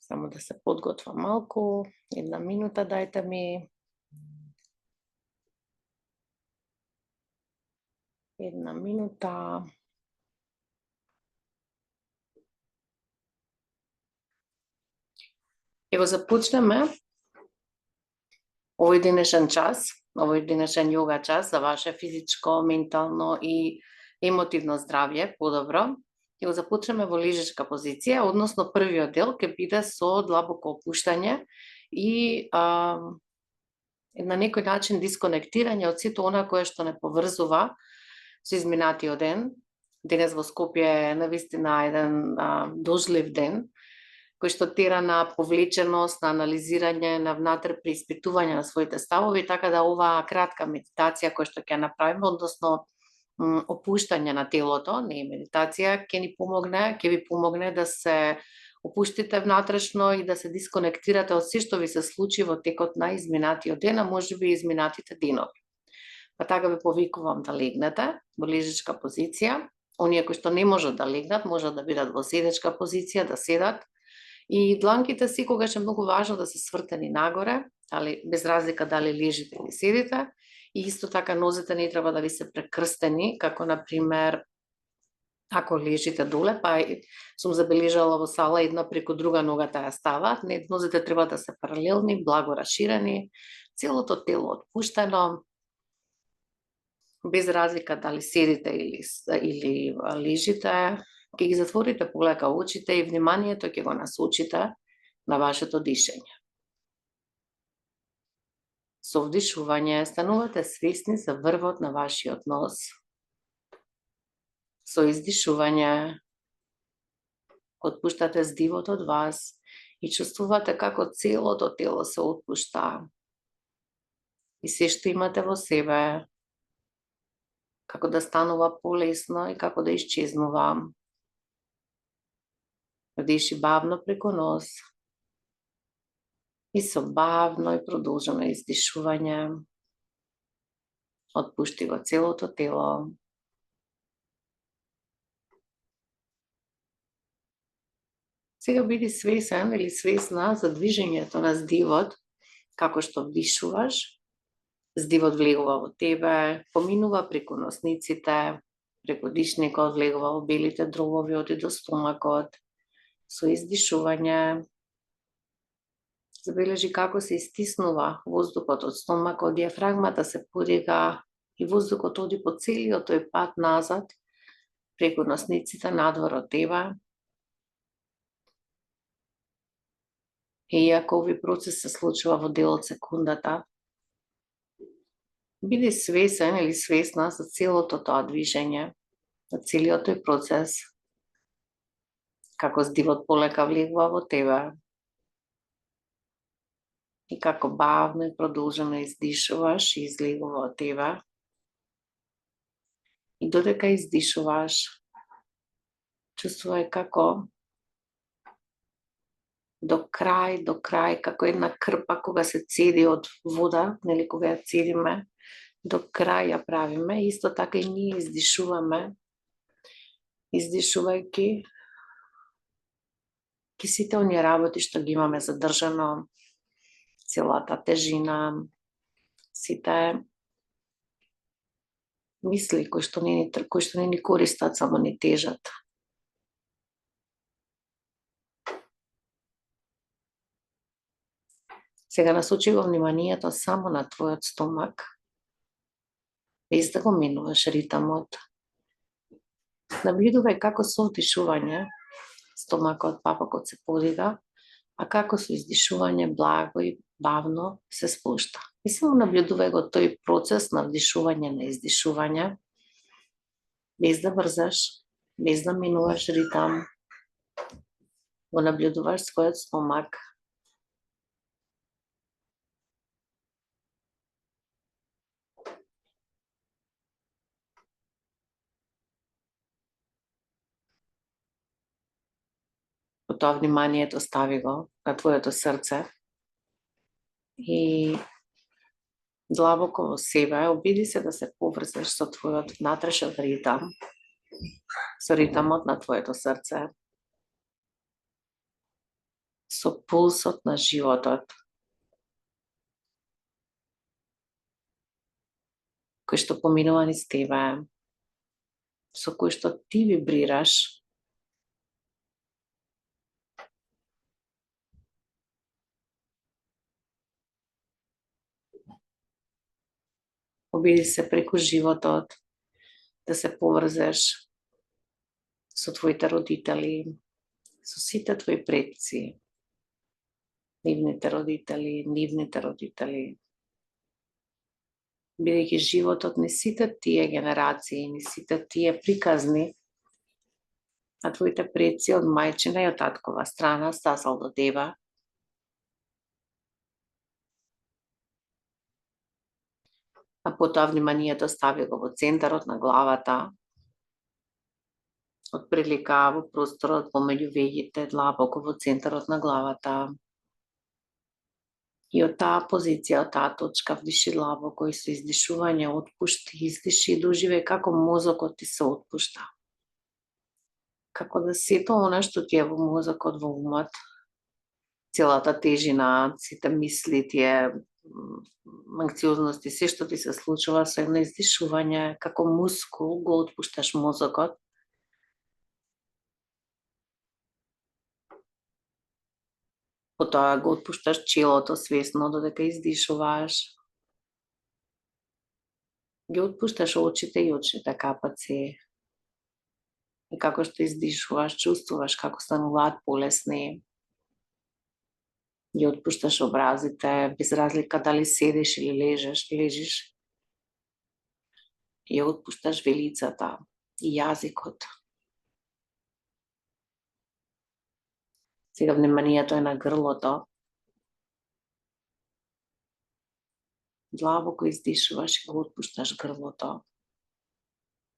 Само да се подготвам малку, 1 минута дајте ми. 1 минута. Ево започнеме овој денешен час, овој денешен јога час за ваше физичко, ментално и емотивно здравје подобро. Ќе го започнеме во лежачка позиција, односно првиот дел ќе биде со длабоко опуштање и на некој начин дисконектирање од сето она кое што не поврзува со изминатиот ден. Денес во Скопје е навистина еден дожлив ден, кој што тера на повлеченост, на анализирање, на внатре преиспитување на своите ставови, така да оваа кратка медитација која што ќе направиме, односно опуштање на телото, не е медитација, ќе ви помогне да се опуштите внатрешно и да се дисконектирате од се што ви се случи во текот на изминатиот ден, а можеби и изминатите денови. Па така ви повикувам да легнете во лежачка позиција. Оние кои што не можат да легнат, можат да бидат во седечка позиција, да седат. И дланките секогаш е многу важно да се свртени нагоре, без разлика дали лежите или седите. И исто така нозете не треба да ви се прекрстени, како например ако лежите доле, па сум забележала во сала една преку друга ногата ја ставаат, нозете треба да се паралелни, благо расширени, целото тело отпуштено, без разлика дали седите или лежите. Ќе ги затворите полека очите и вниманието ќе го насочите на вашето дишење. Со вдишување станувате свесни за врвот на вашиот нос. Со издишување отпуштате здивот од вас и чувствувате како целото тело се отпушта. И се што имате во себе, како да станува полесно и како да исчезнува. Вдиши бавно преку нос и со бавно и продолжено издишување отпушти го целото тело. Сега биди свесен или свесна за движењето на здивот, како што вдишуваш. Здивот влегува во тебе, поминува преку носниците, преку дишникот, влегува во белите дробови, оди до стомакот. Со издишување забележи како се истиснува воздухот од стомакот, диафрагмата се подига и воздухот оди по целиот тој пат назад, преку носниците, надвор од тебе. И иако овој процес се случува во дел од секундата, биди свесен или свесна за целото тоа движење, за целиот тој процес, како здивот полека влегува во тебе и како бавно и продолжено издишуваш и излегува од тебе. И додека издишуваш, чувствувај како до крај, како една крпа кога се цеди од вода, нели кога ја цедиме, до крај ја правиме, исто така и ние издишуваме, издишувајќи сите оние работи што ги имаме задржано, целата тежина, сите мисли кои што не ни користат, само ни тежат. Сега насочи го вниманието само на твојот стомак, без да го менуваш ритамот. Наблюдувај како со вдишување стомакот, папакот се подига, а како со издишување благо и бавно се спушта. И само наблюдувај го тој процес на вдишување, на издишување, без да брзаш, без да менуваш ритам. Го наблюдуваш својот стомак. Тоа вниманието стави го на твоето срце и длабоко во себе обиди се да се поврзеш со твојот внатрешен ритам, со ритамот на твоето срце. со пулсот на животот, кој што поминува низ тебе, со кој што ти вибрираш, обиди се преку животот да се поврзеш со твоите родители, со сите твои предци, нивните родители, бидејќи животот ни сите тие генерации, ни сите тие приказни, а твоите предци од мајчина и од таткова страна стасал до тебе, а потоа вниманието стави го во центарот на главата, од прилика во просторот помеѓу веѓите, длабоко во центарот на главата. И од таа позиција, од таа точка, вдиши длабоко и со издишување отпушти, издиши и доживеј како мозокот ти се отпушта. Како да сето она што ти е во мозокот, во умот, целата тежина, сите мисли, тие анксиозности, се што ти се случува со едно издишување, како мускул го отпушташ мозокот. Потоа го отпушташ челото свесно додека издишуваш. Ги отпушташ очите и очите капат се. И како што издишуваш, чувствуваш како стануваат полесни. Ги отпушташ образите, без разлика дали седиш или лежиш. И отпушташ велицата и јазикот. Сега вниманието е на грлото. Длабоко издишуваш и го отпушташ грлото.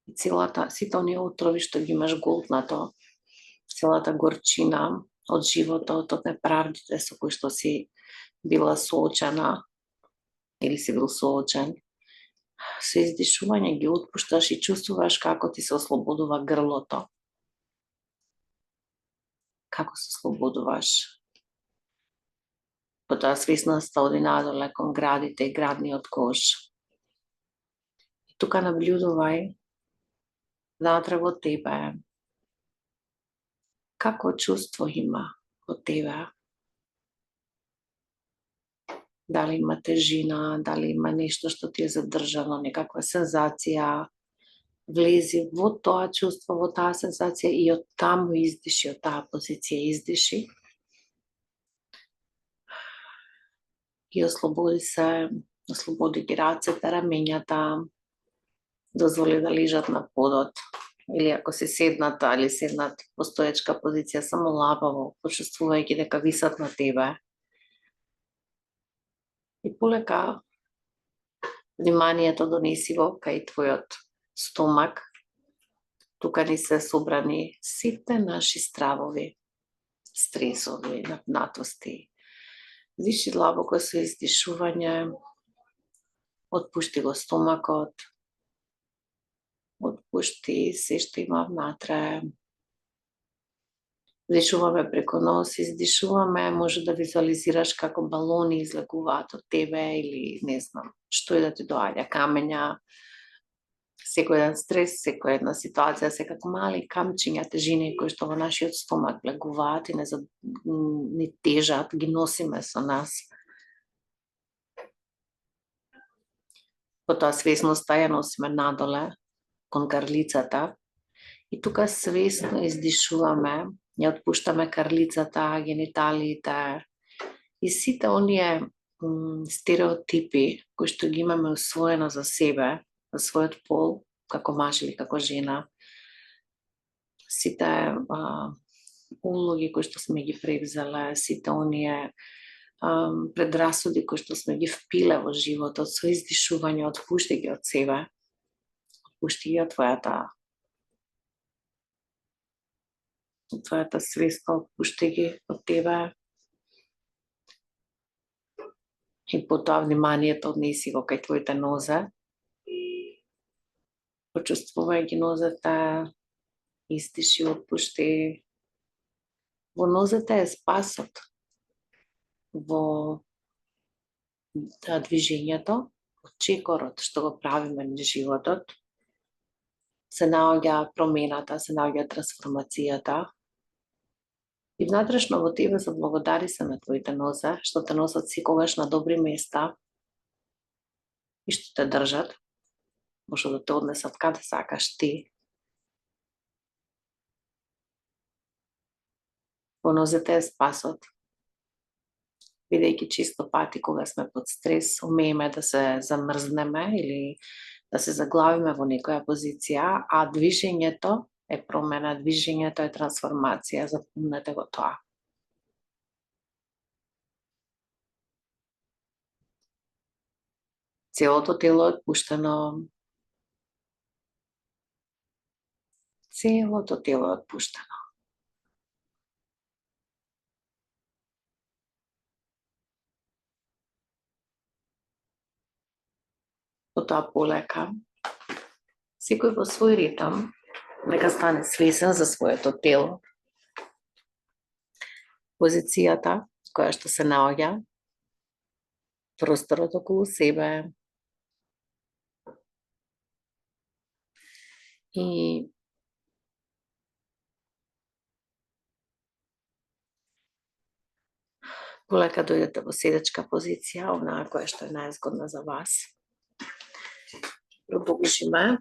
И сите оние отрови што ги имаш голтнато, целата горчина од животот, од неправдите со кои што си била соочена или си бил соочен, со издишување ги отпушташ и чувствуваш како ти се ослободува грлото. Како се ослободуваш. Потоа свесноста оди надоле кон градите и градниот кош. И тука наблюдувај внатре во тебе како чувство има во тебе. Дали има тежина, дали има нешто што ти е задржано, некаква сензација. Влези во тоа чувство, во таа сензација и од таму издиши, од таа позиција издиши. И ослободи се, ослободи ги рацете, рамењата, дозволи да лежат на подот. Или ако си седната или седнат во стоечка позиција, само лабаво, почувствувајќи дека висат на тебе. И полека вниманието донеси го кај твојот стомак. Тука ни се собрани сите наши стравови, стресови, напнатости. Диши длабоко со издишување, отпушти го стомакот, отпушти се што има внатре. Вдишуваме преку нос, издишуваме, може да визуализираш како балони излегуваат од тебе или не знам, што и да ти доаѓа, камења, секој еден стрес, секоја една ситуација, се како мали камчиња тежини кои што во нашиот стомак влегуваат и не тежат, ги носиме со нас. Потоа свесноста ја носиме надоле, кон карлицата, и тука свесно издишуваме, ја отпуштаме карлицата, гениталиите и сите оние стереотипи кои што ги имаме усвоено за себе, за својот пол, како маж или како жена. Сите улоги кои што сме ги превзеле, сите оние предрасуди кои што сме ги впиле во животот, со издишување отпушти ги од себе, отпушти ги од твојата свеста, отпушти ги од тебе. И потоа вниманието однеси го кај твоите нозе. Почувствувај ги нозете, издиши, отпушти. Во нозете е спасот. во движењето, во чекорот што го правиме на животот, се наоѓа промената, се наоѓа трансформацијата. И внатрешно во тебе заблагодари се на твоите нозе, што те носат секогаш на добри места и што те држат, може да те однесат каде сакаш ти. Во нозете е спасот. Бидејќи често пати кога сме под стрес, умееме да се замрзнеме или да се заглавиме во некоја позиција, а движењето е промена, движењето е трансформација, запомнете го тоа. Целото тело е отпуштено. Целото тело е отпуштено. Потоа полека, секој во свој ритм, нека стане свесен за своето тело, позицијата која што се наоѓа, просторот околу себе и полека дојдете во седечка позиција, онаа која што е најзгодна за вас. Продолжиме.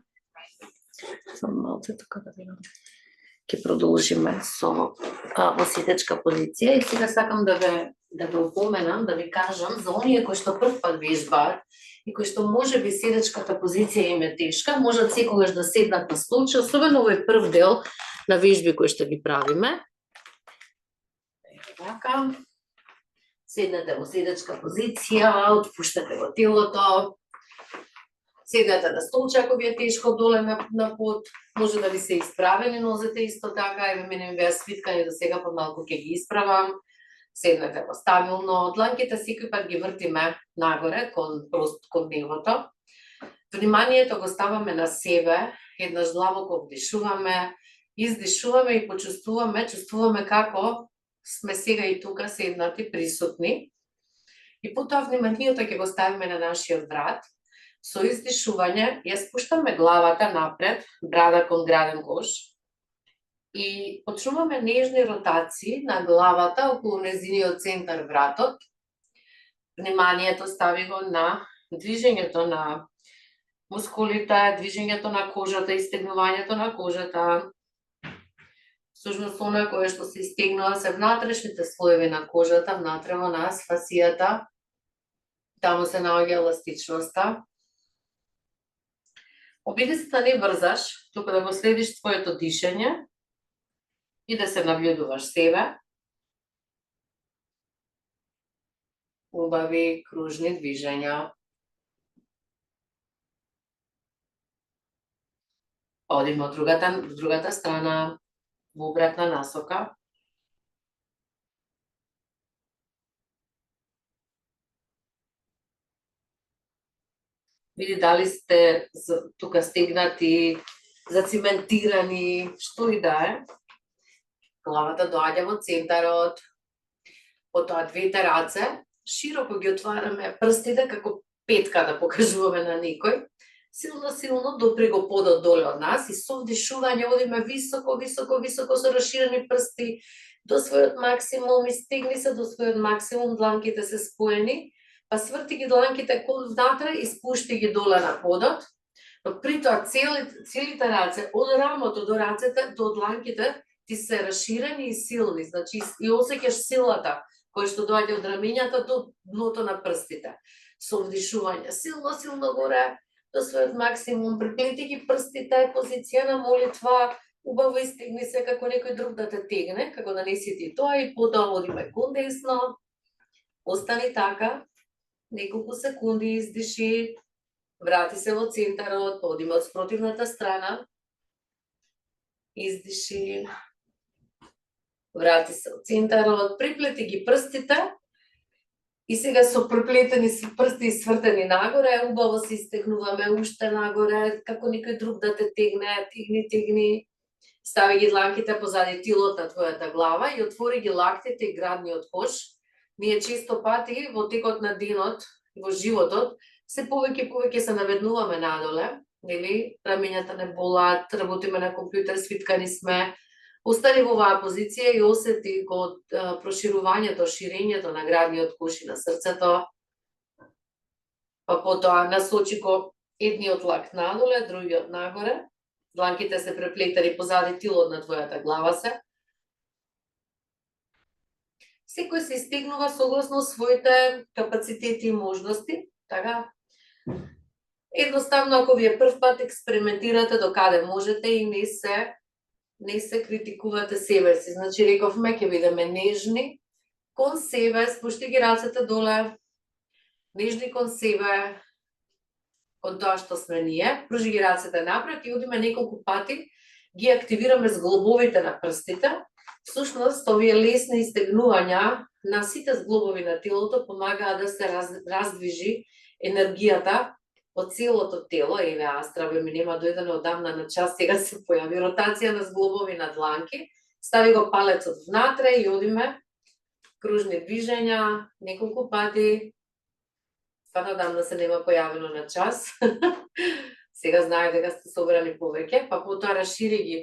Само малце така да видам. Ќе продолжиме во седечка позиција и сега сакам да ве упоменам, да ви кажам за оние кои што прв пат вежбаат и кои што можеби седечката позиција им е тешка, можат секогаш да седнат на столче, особено овој прв дел на вежби кои што ги правиме. Така. Седнете во седечка позиција, отпуштате го телото. Седнете на столче ако ви е тешко доле на под, може да ви се исправени нозете исто така, еве мене ми беа свиткани до сега, па малку ќе ги исправам. Седнете стабилно, дланките секој пат ги вртиме нагоре кон нивото. Вниманието го ставаме на себе, еднаш длабоко вдишуваме, издишуваме и чувствуваме како сме сега и тука седнати, присутни. И потоа вниманието ќе го ставиме на нашиот врат. Со издишување ја спуштаме главата напред, брада кон граден кош и почнуваме нежни ротации на главата околу незиниот центар вратот. Вниманието стави го на движењето на мускулите, движењето на кожата, истегнувањето на кожата. Всушност, она кое што се истегнува се внатрешните слоеви на кожата, внатре во нас, фасијата. Таму се наоѓа еластичноста. Обиди се да не брзаш, туку да го следиш твоето дишење и да се наблюдуваш себе. Убави кружни движења. Одиме од другата страна, во обратна насока. Види дали сте тука стегнати, зациментирани, што и да е. Главата доаѓа во центарот. Потоа двете раце, широко ги отвараме прстите како петка да покажуваме на некој. Силно допри го подот доле од нас и со вдишување одиме високо со расширени прсти до својот максимум, и стегни се до својот максимум, дланките се споени. Па сврти ги дланките кон внатре и спушти ги доле на подот. Но при тоа целите раце, од рамото до рацете, до дланките, ти се расширени и силни. Значи, и осеќаш силата која што доаѓа од рамењата до дното на прстите. Со вдишување, силно горе, до својот максимум, приплети ги прстите, позиција на молитва, убаво истегни се како некој друг да те тегне, како да не си ти тоа, и потоа одиме кон десно. Остани така. Неколку секунди, издиши, врати се во центарот, одиме од спротивната страна, издиши, врати се од центарот, приплети ги прстите и сега со приплетени прсти и свртени нагоре, убаво се истегнуваме уште нагоре, како некој друг да те тегне, тегни, стави ги дланките позади тилот на твојата глава и отвори ги лактите и градниот кош. Ние често пати во текот на денот, во животот, се повеќе се наведнуваме надоле, нели, рамењата не болат, работиме на компјутер, свиткани сме. Остани во оваа позиција и осети го проширувањето, ширењето на градниот кош и на срцето. Па потоа насочи го едниот лак надоле, другиот нагоре. Дланките се преплетени позади тилот на твојата глава се. Секој се истегнува согласно своите капацитети и можности, така? Едноставно, ако вие прв пат експериментирате до каде можете и не се критикувате себе си. Значи, рековме, ќе бидеме нежни кон себе, спушти ги рацете доле, нежни кон себе, кон тоа што сме ние, пружи ги рацете напред и одиме неколку пати, ги активираме зглобовите на прстите. Всушност, овие лесни истегнувања на сите зглобови на телото помагаат да се раздвижи енергијата од целото тело. Еве, Астра ми нема дојдено одамна на час, сега се појави ротација на зглобови на дланки. Стави го палецот внатре и одиме кружни движења неколку пати. Стварно одамна се нема појавено на час. Сега знае дека сте собрани повеќе, па потоа расшири ги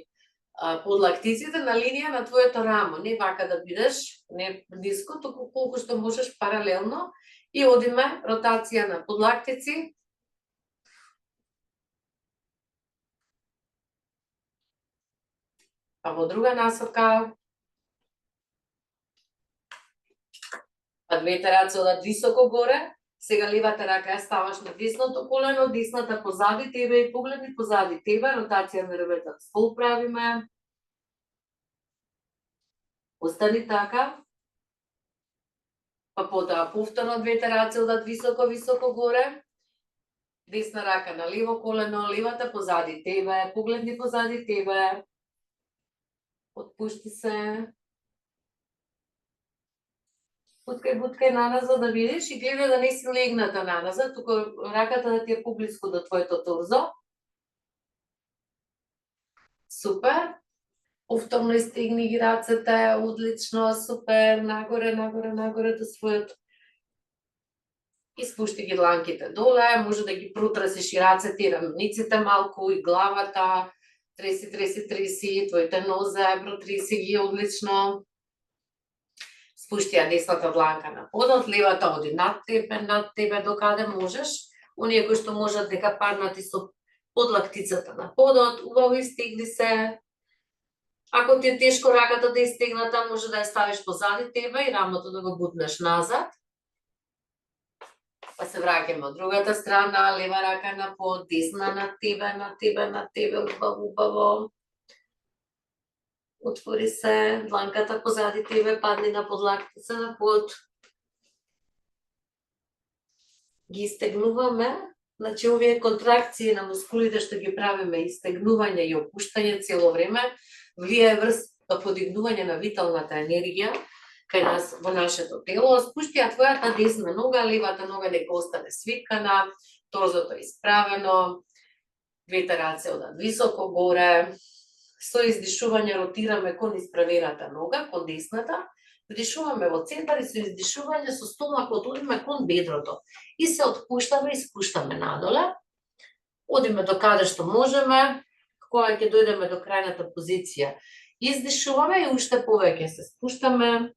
подлактиците на линија на твоето рамо. Не вака да бидеш, не ниско, туку колку што можеш паралелно. И одиме ротација на подлактици. Па во друга насока. Па двете раце одат високо горе. Сега левата рака ја ставаш на десното колено, десната позади тебе и погледни позади тебе. Ротација на ребетот стол правиме. Остани така. Па потоа повторно двете раце одат високо горе. Десна рака на лево колено, левата позади тебе, погледни позади тебе. Отпушти се. Буткај наназад да видиш и гледај да не си легната наназад, туку раката да ти е поблиску до твоето торзо. Супер. Повторно истегни ги рацете, одлично, супер, нагоре до својот. И спушти ги дланките доле, може да ги протресиш и рацете и рамниците малку и главата. Треси, твоите нозе, протреси ги одлично. Спушти ја десната дланка на подот, левата оди над тебе до каде можеш. Оние кои што можат дека паднати со подлактицата на подот, убаво истегни се. Ако ти е тешко раката да истегната, може да ја ставиш позади тебе и рамото да го бутнеш назад. Па се враќаме од другата страна, лева рака на под, десна на тебе, убаво. Отвори се, дланката позади тебе, падни на подлактица на под. Ги истегнуваме, значи овие контракции на мускулите што ги правиме, истегнување и опуштање цело време, влијае врз подигнување на виталната енергија кај нас во нашето тело. Спушти ја твојата десна нога, левата нога нека остане свиткана, торзото исправено, двете раце одат високо горе. Со издишување ротираме кон исправената нога, кон десната, вдишуваме во центар и со издишување со стомакот одиме кон бедрото. И се отпуштаме и спуштаме надоле. Одиме до каде што можеме, кога ќе дојдеме до крајната позиција. Издишуваме и уште повеќе се спуштаме.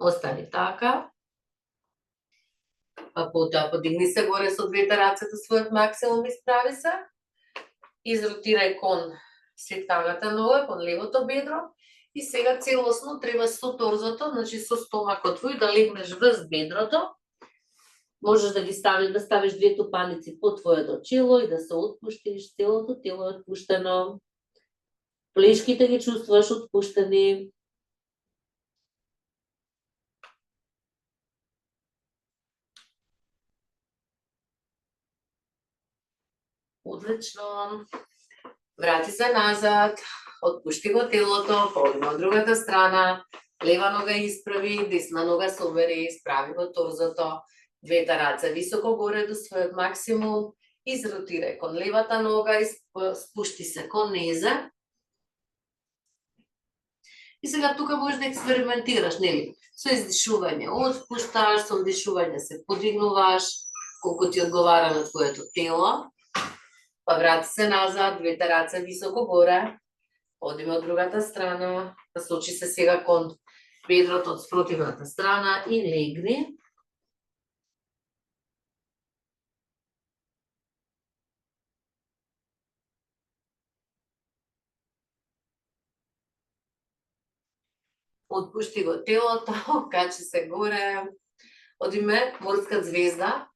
Остани така. Па потоа подигни се горе со двете раце до својот максимум, исправи се. Изротирај кон свитканата нога, кон левото бедро. И сега целосно треба со торзото, значи со стомакот твој да легнеш врз бедрото. Можеш да ставиш две тупаници по твоето чело и да се отпуштиш, целото тело е отпуштено. Плешките ги чувствуваш отпуштени. Одлично. Врати се назад, отпушти го телото, поодиме од другата страна, лева нога исправи, десна нога собери, исправи го торзото, двете раце високо горе до својот максимум, изротирај кон левата нога, спушти се кон незе. И сега тука можеш да експериментираш, нели? Со издишување отпушташ, со вдишување се подигнуваш, колку ти одговара на твоето тело. Па врати се назад, двете раце високо горе. Одиме од другата страна, насочи се сега кон бедрото од спротивната страна и легни. Отпушти го телото, качи се горе. Одиме морска звезда.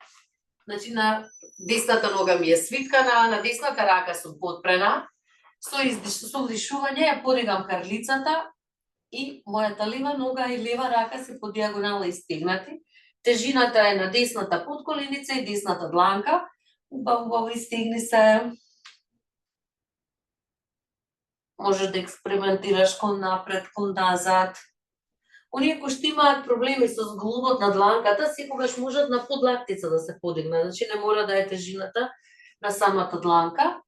Значи на десната нога ми е свиткана, на десната рака сум подпрена. Со вдишување ја подигам карлицата и мојата лева нога и лева рака се по диагонала истегнати. Тежината е на десната подколеница и десната дланка. Убаво истегни се. Можеш да експериментираш кон напред, кон назад. Оние кои што имаат проблеми со зглобот на дланката, секогаш можат на подлактица да се подигнат. Значи не мора да е тежината на самата дланка.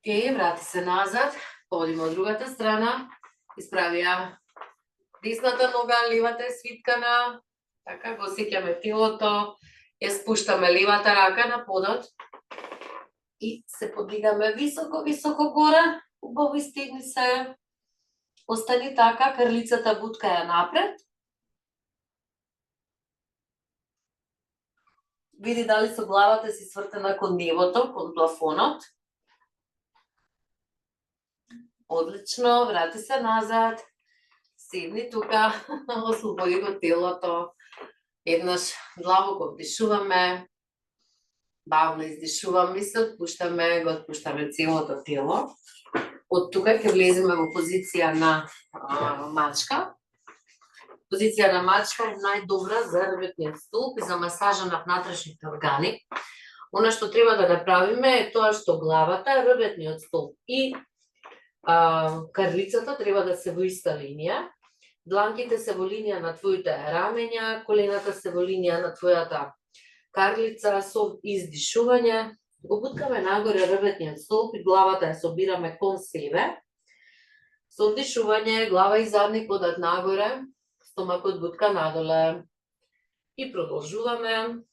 Врати се назад, одиме од другата страна, исправи ја десната нога, левата е свиткана, така го сеќаме телото, ја спуштаме левата рака на подот и се подигаме високо горе, убаво истегни се, остани така, крлицата бутка ја напред. Види дали со главата си свртена кон небото, кон плафонот. Одлично, врати се назад, седни тука, ослободи го телото, еднаш длабоко вдишуваме, бавно издишуваме и се отпуштаме, го отпуштаме целото тело. Од тука ќе влеземе во позиција на мачка. Позиција на мачка е најдобра за ребетниот столб и за масажа на внатрешните органи. Она што треба да направиме е тоа што главата, ребетниот столб и карлицата треба да се во иста линија. Дланките се во линија на твоите рамења, колената се во линија на твојата карлица со издишување. Го буткаме нагоре ребетниот столб и главата ја собираме кон себе. Со вдишување, глава и задник одат нагоре, стомакот бутка надоле. И продолжуваме.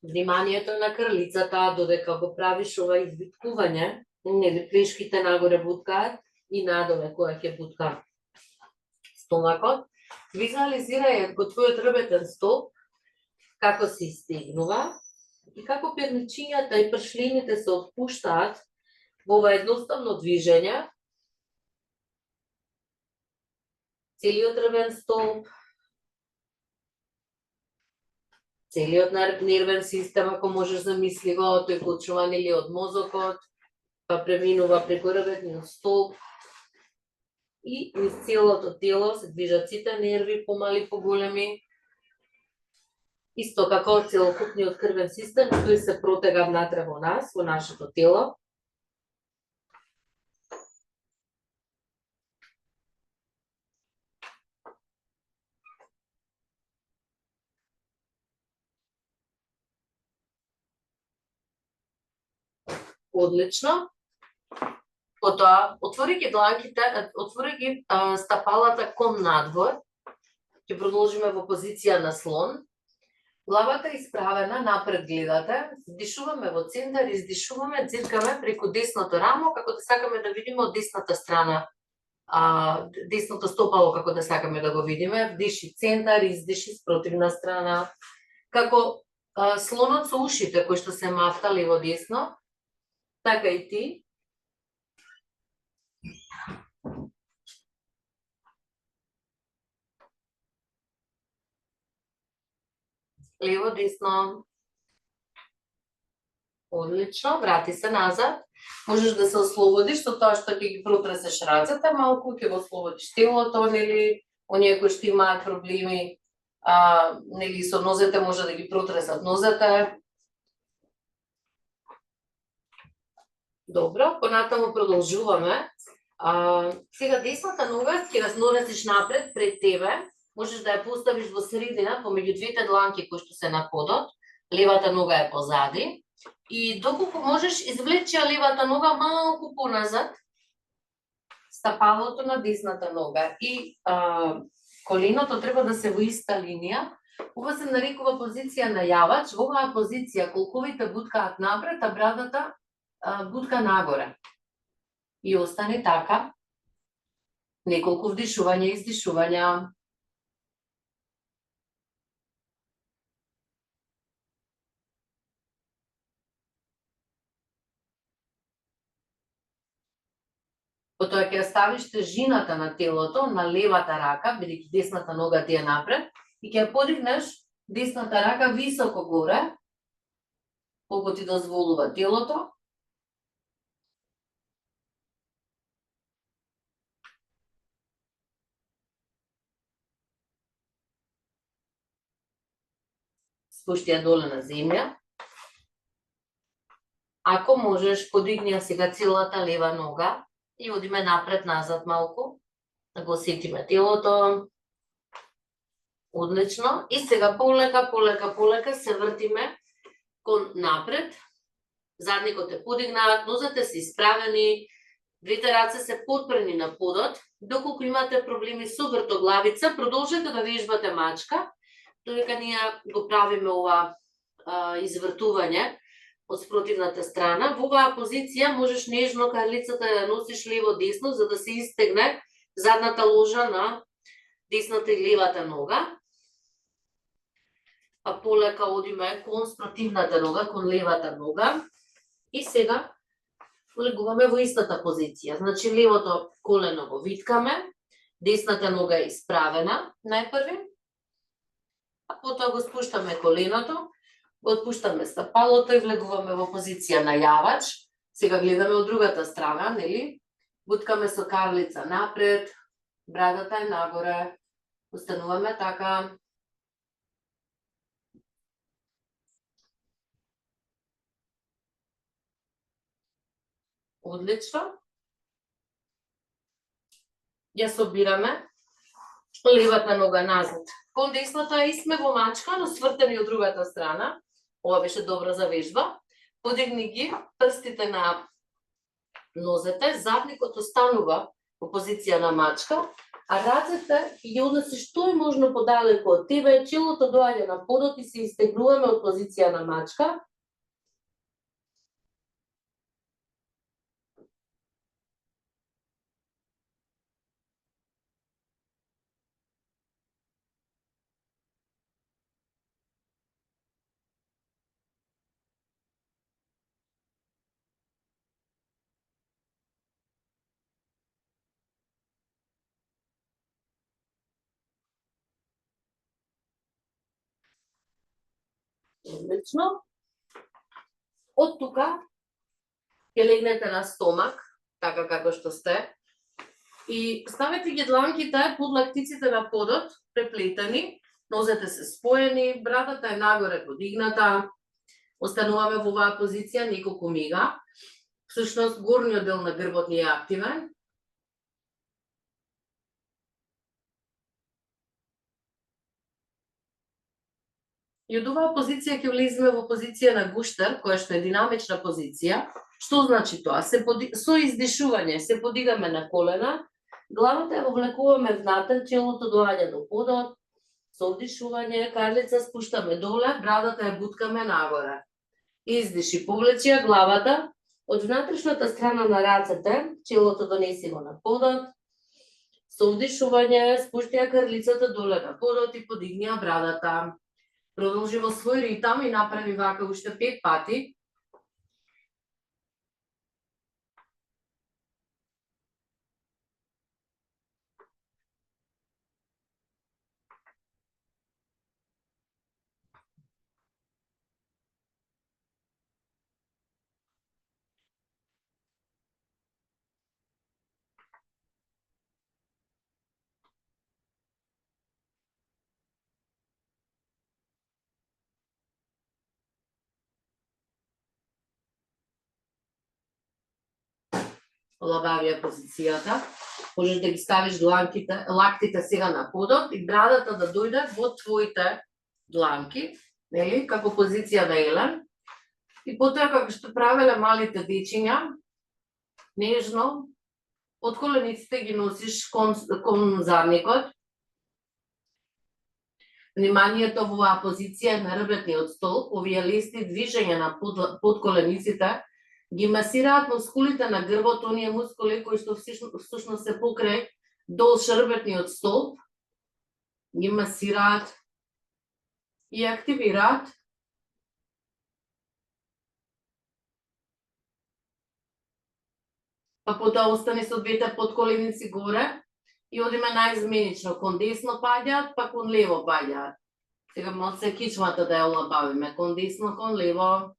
Вниманието на крлицата, додека го правиш ова извиткување, нели плешките нагоре буткаат и надоле која ќе бутка стомакот. Визуализирај го твојот ребетен столб, како се истегнува и како перничињата и пршлините се отпуштаат во ова едноставно движење. Целиот ребен столб, целиот нервен систем, ако можеш замисли го, тој почнува нели од мозокот, па преминува преку ребетниот столб и низ целото тело се движат сите нерви, помали, поголеми. Исто како целокупниот крвен систем, тој се протега внатре во нас, во нашето тело. Одлично. Потоа, отвори ги дланките, отвори ги стапалата кон надвор. Ќе продолжиме во позиција на слон. Главата е исправена, напред гледате. Вдишуваме во центар, издишуваме, циркаме преку десното рамо, како да сакаме да видиме од десната страна. Десното стопало, како да сакаме да го видиме. Вдиши центар, издиши спротивна страна. Како слонот со ушите, кои што се мафта лево десно, така и ти. Лево, десно. Одлично, врати се назад. Можеш да се ослободиш со тоа што ќе ги протресеш рацете малку, ќе го ослободиш телото, нели, оние кои што имаат проблеми, нели, со нозете може да ги протресат нозете. Добро, понатаму продолжуваме. Сега десната нога ќе ја носиш напред пред тебе, можеш да ја поставиш во средина помеѓу двете дланки кои што се на подот, левата нога е позади и доколку можеш извлечи левата нога малку поназад, стапалото на десната нога и коленото треба да се во иста линија. Ова се нарекува позиција на јавач. Во оваа позиција колковите буткаат напред, а брадата бутка нагоре. И остане така неколку вдишувања и издишувања. Потоа ќе ставиш тежината на телото на левата рака, бидејќи десната нога ти е напред, и ќе подигнеш десната рака високо горе, колку ти дозволува телото. Спушти ја доле на земја. Ако можеш, подигни ја сега целата лева нога и одиме напред-назад малку, да го осетиме телото. Одлично. И сега полека се вртиме кон напред. Задникот е подигнат, нозете се исправени, двете раце се подпрени на подот. Доколку имате проблеми со вртоглавица, продолжете да вежбате мачка, додека ние го правиме ова извртување од спротивната страна. Во оваа позиција можеш нежно карлицата да носиш лево-десно, за да се истегне задната ложа на десната и левата нога. А полека одиме кон спротивната нога, кон левата нога. И сега влегуваме во истата позиција. Значи левото колено го виткаме, десната нога е исправена најпрви, а потоа го спуштаме коленото, го отпуштаме стапалото и влегуваме во позиција на јавач. Сега гледаме од другата страна, нели? Буткаме со карлица напред, брадата е нагоре, остануваме така. Одлично. Ја собираме левата нога назад кон десната и сме во мачка, но свртени од другата страна. Ова беше добра завежба. Подигни ги прстите на нозете, задникот останува во позиција на мачка, а рацете ги однесеш што е можно подалеку од тебе, челото доаѓа на подот и се истегнуваме од позиција на мачка. Одлично. Од тука ќе легнете на стомак, така како што сте, и ставете ги дланките под лактиците на подот, преплетени, нозете се споени, брадата е нагоре подигната, остануваме во оваа позиција неколку мига. Всушност, горниот дел на грбот ни е активен. И од оваа позиција ќе влеземе во позиција на гуштер, која што е динамична позиција. Што значи тоа? Со издишување се подигаме на колена, главата ја вовлекуваме внатре, челото доаѓа до подот, со вдишување, карлица спуштаме доле, брадата ја буткаме нагоре. Издиши, повлечи ја главата од внатрешната страна на рацете, челото донеси го на подот, со вдишување спушти ја карлицата доле на подот и подигни ја брадата. Продолжи во свој ритам и направи вака уште 5 пати. олабавија позицијата. Можеш да ги ставиш лактите сега на подот и брадата да дојде во твоите дланки, нели, како позиција на елен. И потоа како што правеле малите дечиња, нежно, од колениците ги носиш кон задникот. Вниманието во оваа позиција е на рбетниот столб. Овие лесни движења на подколениците ги масираат мускулите на грбот, оние мускули кои што всушност се покрај долж рбетниот столб, ги масираат и активираат. Па потоа остани со двете подколеници горе и одиме наизменично, кон десно паѓаат, па кон лево паѓаат. Сега малце кичмата да ја олабавиме, кон десно, кон лево.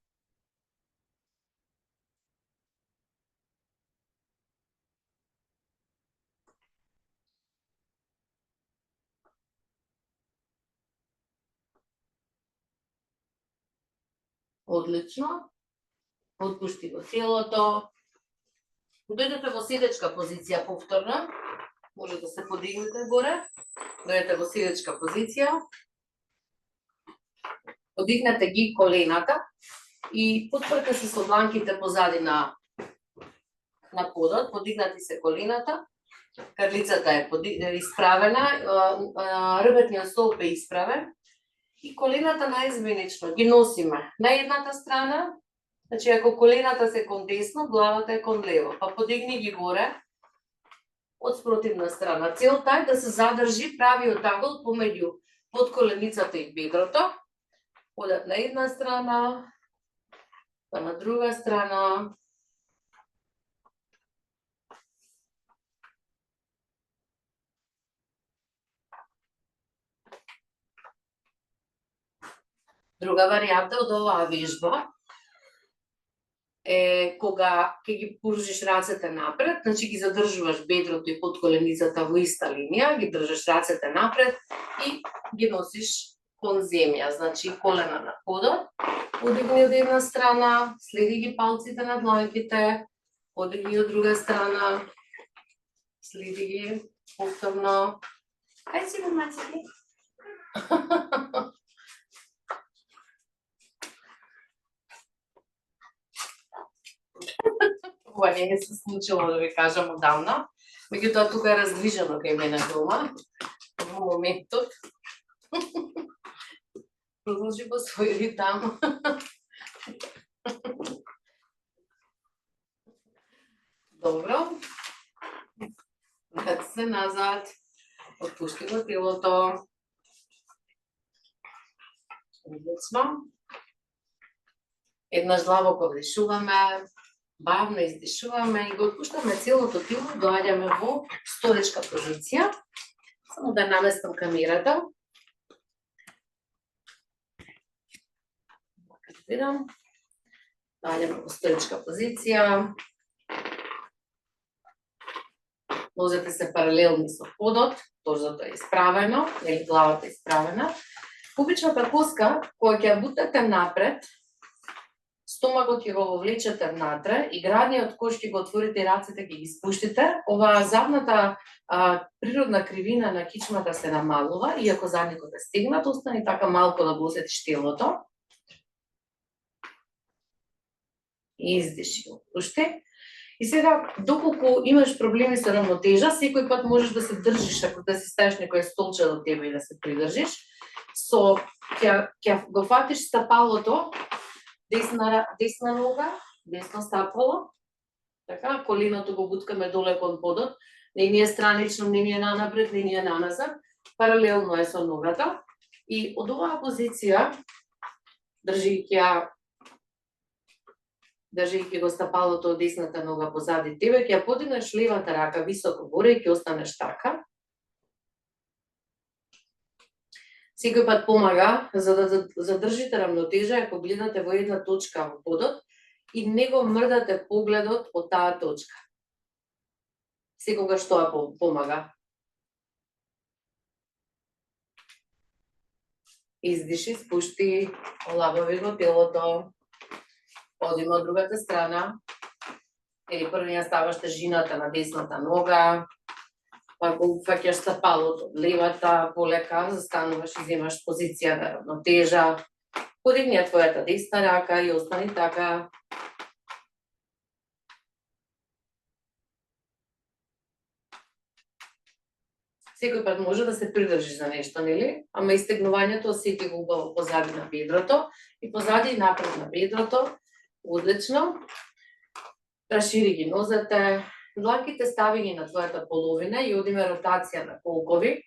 Одлично. Отпушти го телото. Дојдете во седечка позиција повторно. Може да се подигнете горе. Дојдете во седечка позиција. Подигнете ги колената и потпрете се со дланките позади на подот. Подигнати се колената. Карлицата е исправена, рбетниот столб е исправен. И колената наизменично ги носиме на едната страна. Значи, ако колената се кон десно, главата е кон лево. Па подигни ги горе од спротивна страна. Целта е да се задржи правиот агол помеѓу подколеницата и бедрото. Одат на една страна, па на друга страна. Друга варијанта од оваа вежба е кога ќе ги пружиш рацете напред, значи ги задржуваш бедрото и подколеницата во иста линија, ги држиш рацете напред и ги носиш кон земја, значи колена на подот, подигни од една страна, следи ги палците на дланките, подигни од друга страна, следи ги повторно. Кај си го маците? Ова не се случило, да ви кажам, одамна. Меѓутоа, тука е раздвижено кај мене дома, во моментот. Продолжи по свој ритам. Добро. Врати се назад. Отпушти го телото. Одлично. Еднаш длабоко вдишуваме, бавно издишуваме и го отпуштаме целото тело, доаѓаме во сторечка позиција. Само да наместам камерата. Доаѓаме во сторечка позиција. Нозете се паралелни со подот, торзото е исправено, или главата е исправена. Обичната коска, која ќе бутате напред, стомагот ќе го вовлечете внатре и градниот кош ќе го отворите и рацете ќе ги спуштите. Оваа задната природна кривина на кичмата се намалува, иако задникот е стегнат, остани така малку да го осетиш телото. Издиши, отпушти. И сега, доколку имаш проблеми со рамнотежа, секој пат можеш да се држиш, ако да си ставиш некој столче до тебе и да се придржиш, ќе го фатиш стапалото, десна нога, десно стапало, така, коленото го буткаме доле кон подот, не ни е странично, не ни е нанапред, не ни е наназад, паралелно е со ногата. И од оваа позиција, држејќи го стапалото од десната нога позади тебе, ќе подигнеш левата рака високо горе и ќе останеш така. Секој пат помага за да задржите рамнотежа ако гледате во една точка во подот и не го мрдате погледот од таа точка. Секогаш тоа помага. Издиши, спушти, олабави го телото. Одиме од другата страна. Или прво ја ставаш тежината на десната нога, па го фаќаш стапалото од левата, полека застануваш и земаш позиција на равнотежа. Подигни ја твојата десна рака и остани така. Секој пат може да се придржи за нешто, нели? Ама истегнувањето осети го убаво позади на бедрото и позади и напред на бедрото. Одлично. Рашири ги нозете, дланките стави ги на твојата половина и одиме ротација на колкови.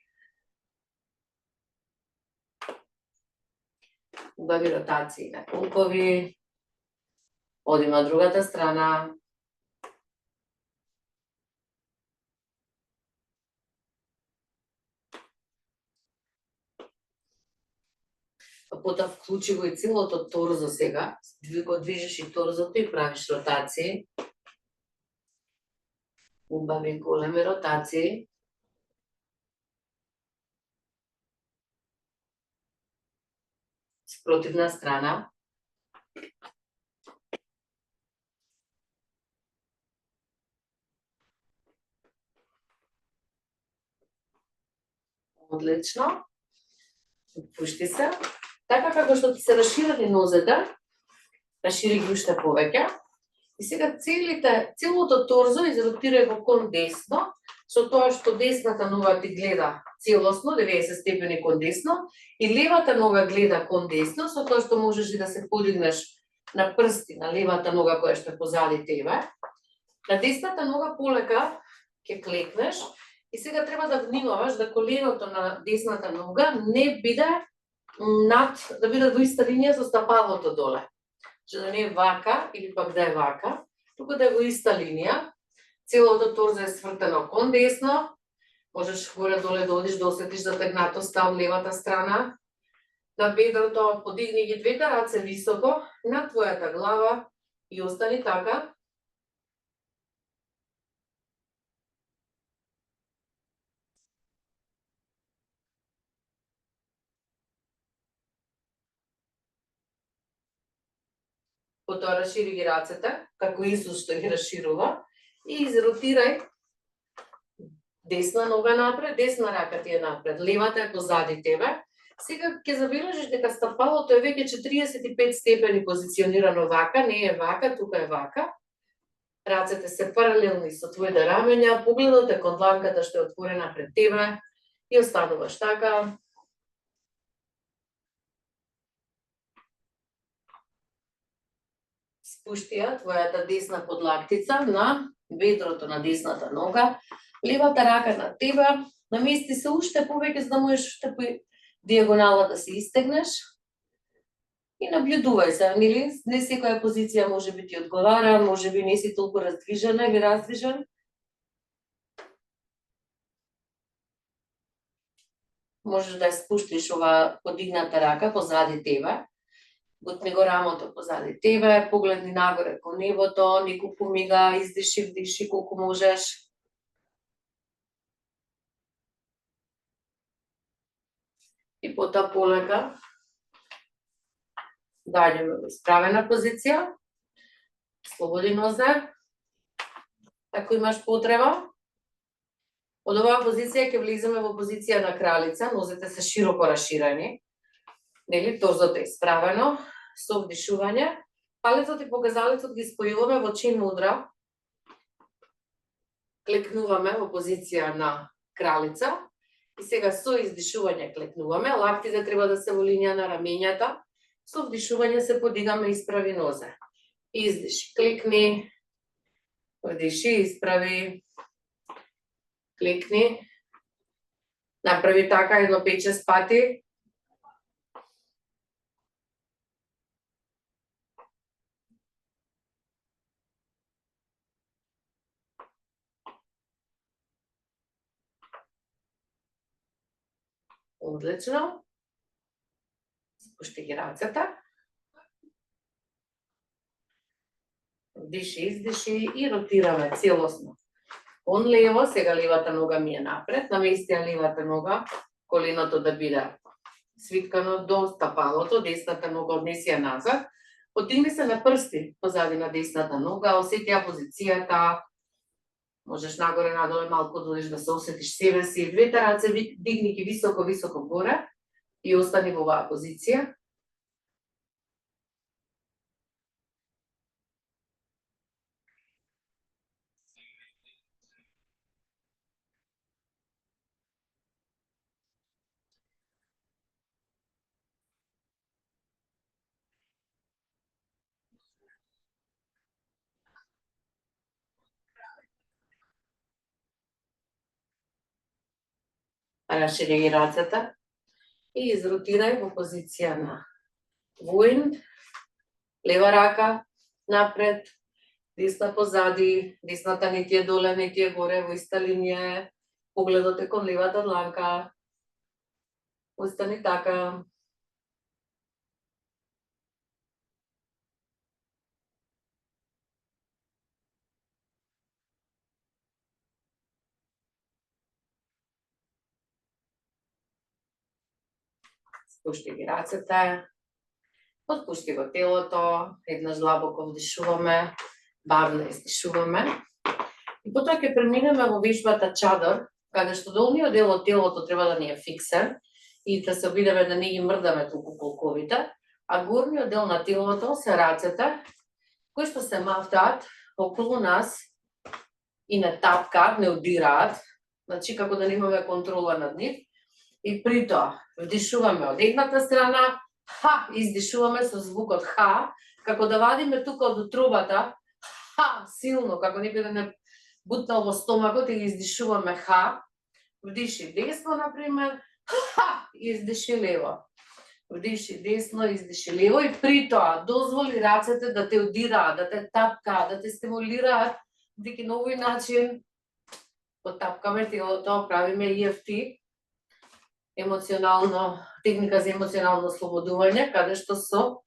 Убави ротации на колкови. Одиме од другата страна. Потоа вклучи го и целото торзо сега. Го движиш и торзото и правиш ротации. Убави големи ротации. Спротивна страна. Одлично. Пушти се. Така како што ти се расширени нозете, расшири ги уште повеќе. И сега целото торзо изротирај го кон десно, со тоа што десната нога ти гледа целосно, 90 степени кон десно, и левата нога гледа кон десно, со тоа што можеш и да се подигнеш на прсти на левата нога која што е позади тебе. На десната нога полека ќе клекнеш и сега треба да внимаваш да коленото на десната нога не биде да биде во иста линија со стапалото доле. Че да не е вака или пак да е вака, туку да е во иста линија. Целото торзо е свртено кон десно. Можеш горе-доле да одиш да осетиш затегнатоста од левата страна. На бедрото подигни ги двете раце високо на твојата глава и остани така. Потоа расшири ги рацете, како Исус што ги расширува, и изротирај десна нога напред, десна рака ти е напред, левата е позади тебе. Сега ќе забележиш дека стапалото е веќе 45 степени позиционирано вака, не е вака, тука е вака. Рацете се паралелни со твоите рамења, погледот е кон дланката што е отворена пред тебе и остануваш така. Спушти ја твојата десна подлактица на бедрото на десната нога, левата рака на тебе, намести се уште повеќе за да можеш уште по диагонала да се истегнеш и наблюдувај се, нели? Не секоја позиција може би ти одговара, може би не си толку раздвижена или раздвижен. Можеш да ја спуштиш ова подигната рака позади тебе. Бутни го рамото позади тебе, погледни нагоре кон небото, неколку мига, издиши, вдиши колку можеш. И потоа полека доаѓаме во исправена позиција. Слободи нозе, ако имаш потреба. Од оваа позиција ќе влеземе во позиција на кралица, нозете се широко расширени. Нели, торзото е исправено, со вдишување. Палецот и показалецот ги спојуваме во чин мудра. Клекнуваме во позиција на кралица. И сега со издишување клекнуваме. Лактите треба да се во линија на рамењата. Со вдишување се подигаме и исправи нозе. Издиши, клекни. Вдиши, исправи. Клекни. Направи така едно 5-6 пати. Одлично. Спушти ги рацете. Вдиши, издиши и ротираме целосно. Кон лево, сега левата нога ми е напред, намести ја левата нога, коленото да биде свиткано до стапалото, десната нога однеси ја назад. Потигни се на прсти позади на десната нога, осети ја позицијата. Можеш нагоре надоле малку додиш да се осетиш себе си. Двете раце дигни ги високо горе и остани во оваа позиција. Расшири ги рацете и изротирај во позиција на воин, лева рака напред, десна позади, десната не ти е доле, не ти е горе, во иста линија, погледот е кон левата дланка, остани така. Спушти ги рацете, отпушти го телото, еднаш длабоко вдишуваме, бавно издишуваме. И потоа ќе преминеме во вежбата чадор, каде што долниот дел од телото треба да ни е фиксен и да се обидеме да не ги мрдаме толку колковите, а горниот дел на телото се рацете, кои што се мафтаат околу нас и не тапкаат, не удираат, значи како да немаме контрола над нив. И при тоа вдишуваме од едната страна, издишуваме со звукот ха, како да вадиме тука од утробата, силно, како некој да не бутнал во стомакот и издишуваме ха. Вдиши десно, например, издиши лево. Вдиши десно, издиши лево и при тоа дозволи рацете да те удираат, да те тапкаат, да те стимулираат, дека на овој начин потапкаме телото, правиме EFT, техника за емоционално ослободување, каде што со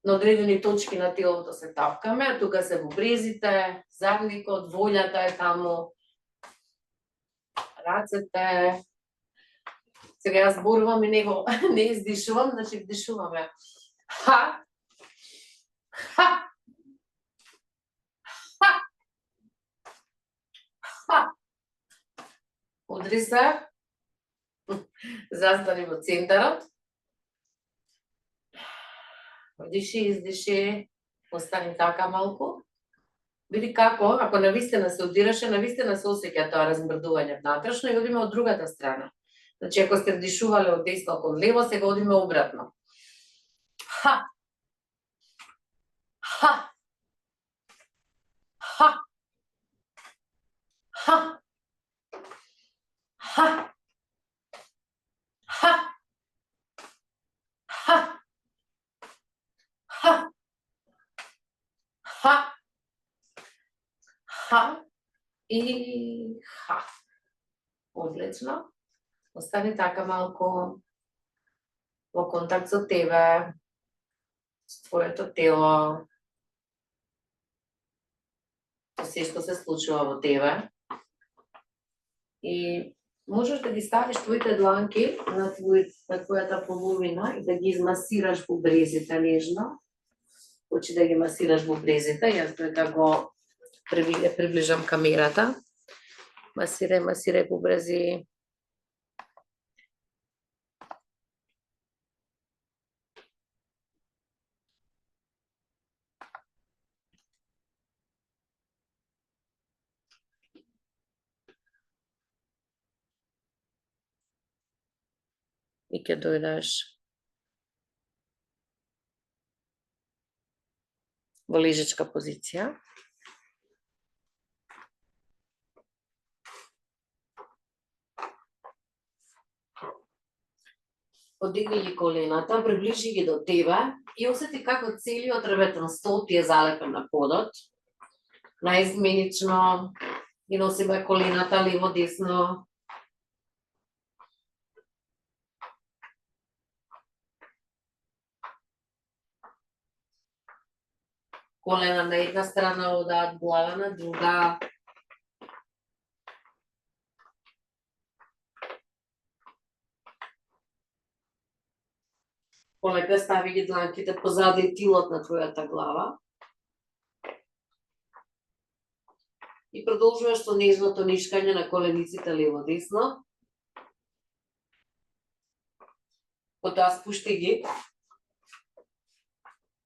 на одредени точки на телото се тапкаме, тука се бубрезите, задникот, волјата е таму, рацете. Сега јас зборувам и не издишувам, значи вдишуваме. Ха, ха, ха, ха. Удри се. Застани во центарот. Вдиши, издиши, остани така малку. Види како, ако навистина се удираше, навистина се осеќа тоа размрдување внатрешно и одиме од другата страна. Значи, ако сте вдишувале од десно кон лево, сега одиме обратно. Ха! Ха! Ха! Ха! Ха! Ха! Ха! Ха! Ха! Ха! И ха! Одлично. Остани така малку во контакт со тебе, со твоето тело, со се што се случува во тебе. И можеш да ги ставиш твоите дланки на твојата половина и да ги измасираш бубрезите нежно. Почи да ги масираш бубрезите, јас да го приближам камерата. Масирај бубрези. И ќе дојдеш во лежачка позиција. Подигни ги колената, приближи ги до тебе и осети како целиот ребетен стол ти е залепен на подот. Наизменично ги носиме колената лево-десно. Колена на една страна одаат, глава на друга. Полека стави ги дланките позади тилот на твојата глава. И продолжуваш со нежното нишкање на колениците лево-десно. Потоа спушти ги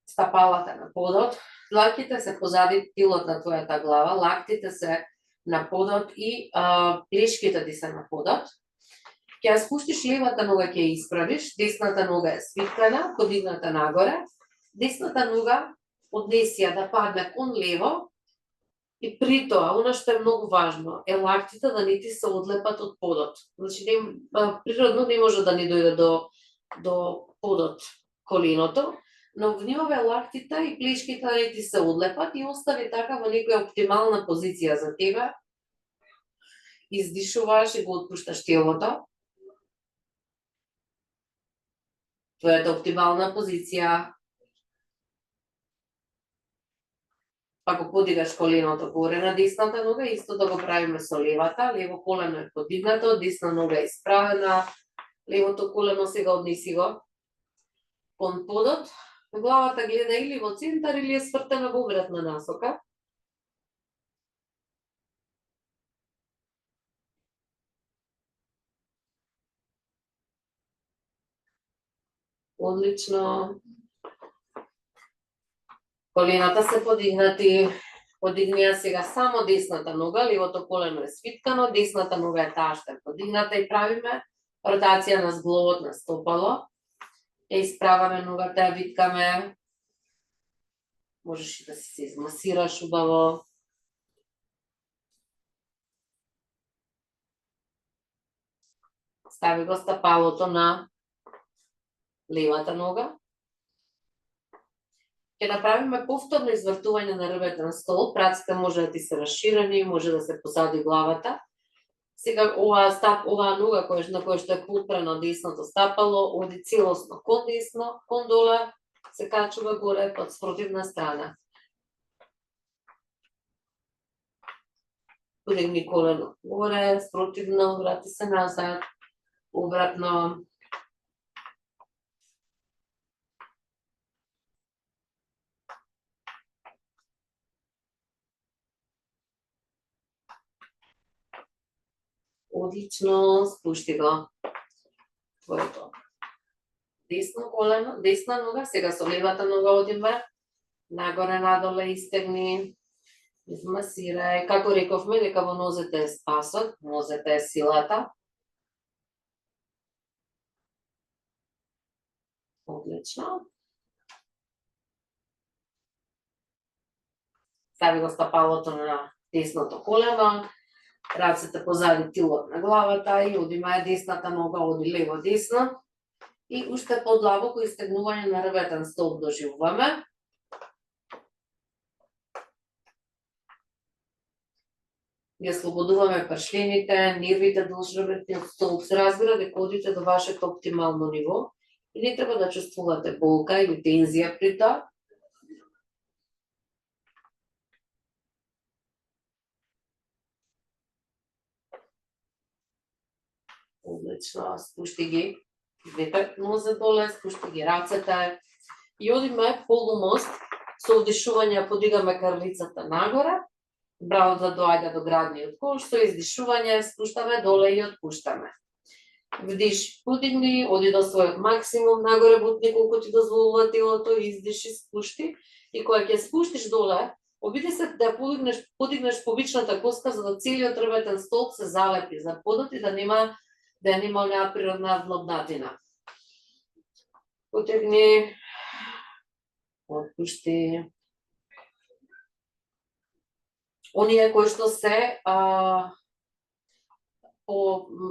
стапалата на подот. Дланките се позади тилот на твојата глава, лактите се на подот и плешките ти се на подот. Ќе ја спуштиш левата нога, ќе ја исправиш, десната нога е свиткана, подигната нагоре, десната нога однеси ја да падне кон лево и при тоа, она што е многу важно, е лактите да не ти се одлепат од подот. Значи, природно не може да ни дојде до подот коленото, но внимавај лактите и плешките да не ти се одлепат и остави така во некоја оптимална позиција за тебе. Издишуваш и го отпушташ телото. Твојата оптимална позиција. Па го подигаш коленото горе на десната нога, исто да го правиме со левата. Лево колено е подигнато, десна нога е исправена. Левото колено сега однеси го кон подот. Главата гледа или во центар или е свртена во обратна насока. Одлично. Колената се подигнати. Подигни ја сега само десната нога, левото колено е свиткано, десната нога е таа што е подигната и правиме ротација на зглобот на стопало. Ја исправаме ногата, ја виткаме. Можеш и да си се измасираш убаво. Стави го стапалото на левата нога. Ќе направиме повторно извртување на рбетен столб, раците може да ти се расширени, може да се позади главата. Сега оваа нога на која што е подпрено десното стапало, оди целосно кон десно, кон доле, се качува горе под спротивна страна. Подигни колено горе, спротивно, врати се назад, обратно. Одлично, спушти го твоето десно колено, десна нога, сега со левата нога одиме, нагоре надоле истегни, измасирај, како рековме дека во нозете е спасот, нозете е силата. Одлично. Стави го стапалото на десното колено, рацете позади тилот на главата и одиме десната нога, оди лево-десно. И уште подлабоко истегнување на рбетен столб доживуваме. Ја слободуваме пршлените, нервите долж рбетниот столб. Се разбира дека одите до вашето оптимално ниво и не треба да чувствувате болка или тензија при тоа. Одлично, спушти ги. Двете нозе доле, спушти ги рацете и одиме полумост со вдишување, подигаме крлицата нагоре, бравото доаѓа до градниот кош, со издишување спуштаме доле и отпуштаме. Вдиш, подигни, оди до својот максимум, нагоре бутни колку ти дозволува телото, издиши, спушти и кога ќе спуштиш доле, обиди се да подигнеш побичната коска за да целиот рбетен столб се залепи за подот и да нема онаа природна длобнатина. Потегни, отпушти. Оние кои што се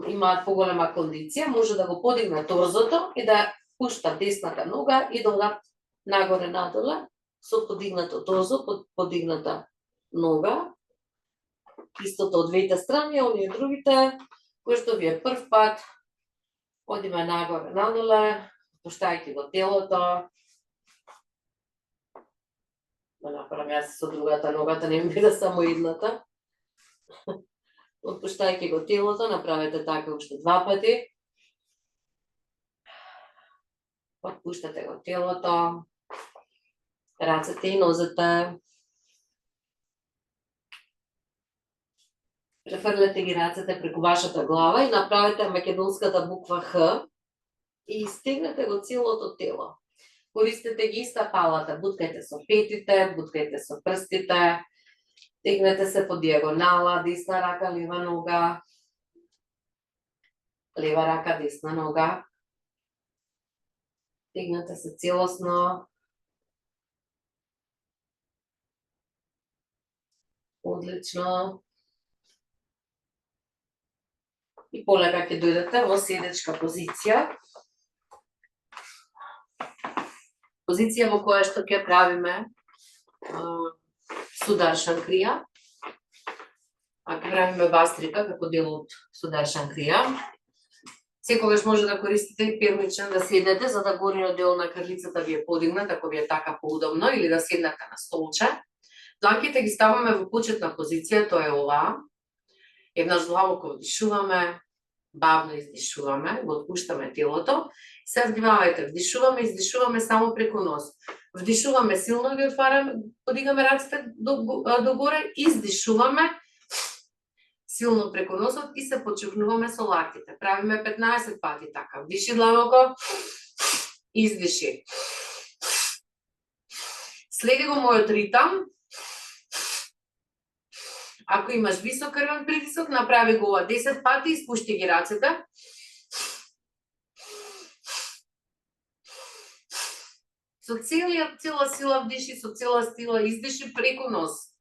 имаат поголема кондиција, може да го подигнат торзото и да пуштат десната нога и да одат нагоре надоле со подигнато торзо, подигната нога. Истото од двете страни, оние другите, кои што ви е прв пат, одиме нагоре надоле, пуштајќи го телото. Да направам јас со другата ногата, не ми биде само едната. Отпуштајќи го телото, направете така уште 2 пати. Отпуштате го телото, рацете и нозете. Префрлете ги рацете преку вашата глава и направете македонската буква Х и стегнете го целото тело. Користете ги стапалата, буткајте со петите, буткајте со прстите, тегнете се по диагонала, десна рака, лева нога, лева рака, десна нога. Тегнете се целосно. Одлично. И полека ќе дојдете во седечка позиција. Позиција во која што ќе правиме Сударшан крија. А ќе правиме бастрика како дел од Сударшан крија. Секогаш може да користите и пермичен да седнете, за да горниот дел на крилицата ви е подигнат, ако ви е така поудобно, или да седнете на столче. Дланките ги ставаме во почетна позиција, тоа е оваа. Еднаш длабоко вдишуваме, бавно издишуваме, го отпуштаме телото. Се внимавајте, вдишуваме, издишуваме само преку нос. Вдишуваме силно, ги отвараме, подигаме рацете догоре, издишуваме силно преку носот и се почукнуваме со лактите. Правиме 15 пати така. Вдиши длабоко, издиши. Следи го мојот ритам. Ако имаш висок крвен притисок, направи го ова 10 пати и спушти ги рацете. Со цела сила вдиши, со цела сила издиши преку нос.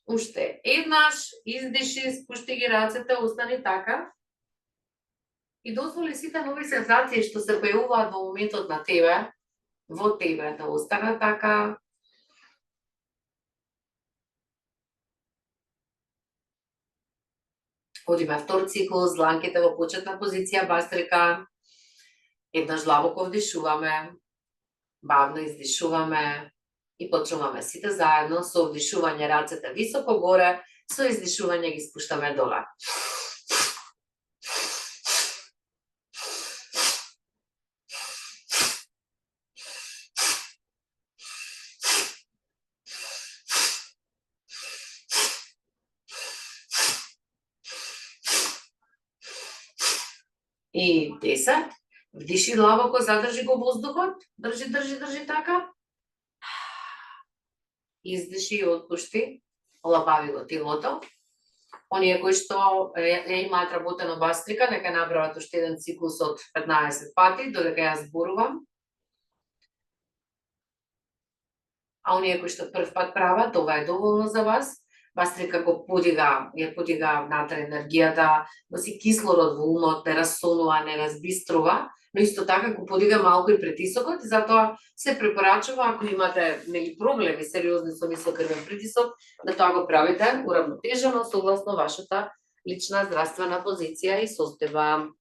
Уште еднаш, издиши, спушти ги рацете, остани така. И дозволи сите нови сензации што се појавуваат во моментот на тебе, во тебе, да останат така. Одиме втор циклус, дланките во почетна позиција, бастрика. Еднаш длабоко вдишуваме, бавно издишуваме и почнуваме сите заедно со вдишување рацете високо горе, со издишување ги спуштаме доле. И 10. Вдиши длабоко, задржи го воздухот. Држи така. Издиши и отпушти. Олабави го телото. Оние кои што имаат работено бастрика, нека направат уште еден циклус од 15 пати, додека јас зборувам. А оние кои што прв пат прават, ова е доволно за вас. Бастрика го подига внатре енергијата, носи кислород во умот, не рассонува, не разбиструва, но исто така го подига малку и притисокот и затоа се препорачува ако имате проблеми сериозни со нисокрвен притисок, да тоа го правите уравнотежено согласно вашата лична здравствена позиција и состојба.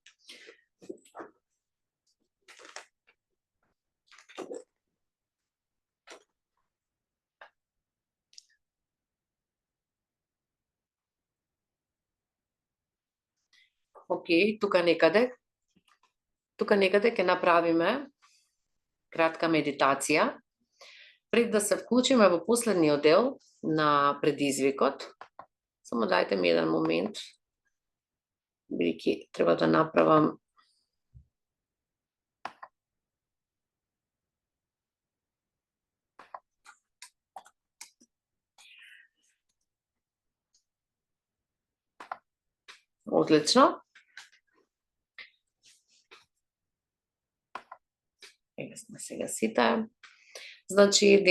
Океј, тука некаде ќе направиме кратка медитација. Пред да се вклучиме во последниот дел на предизвикот, само дајте ми еден момент, бидејќи треба да направам одлично. Ега сме сега сите. Значи,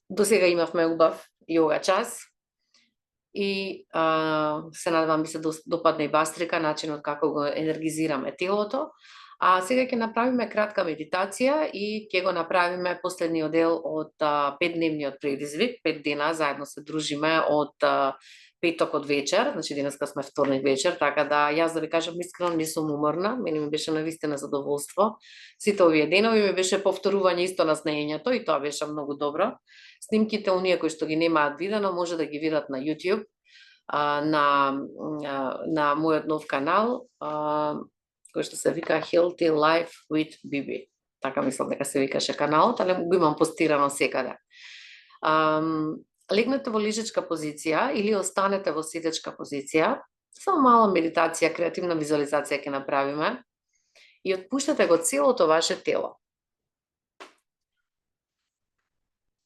до сега имавме убав јога час и се надевам би се допадне и бастрика, начинот како го енергизираме телото. А сега ќе направиме кратка медитација и ќе го направиме последниот дел од 5-дневниот предизвик. 5 дена заедно се дружиме од петок од вечер, значи денеска сме вторник вечер, така да јас да ви кажам искрено не сум уморна, мене ми беше навистина задоволство. Сите овие денови ми беше повторување исто на снењето и тоа беше многу добро. Снимките оние кои што ги немаат видено може да ги видат на YouTube, на мојот нов канал, кој што се вика Healthy Life with Bibi. Така мислам дека се викаше каналот, але го имам постирано секаде. Легнете во лежачка позиција или останете во седечка позиција. Само мала медитација, креативна визуализација ќе направиме и отпуштате го целото ваше тело.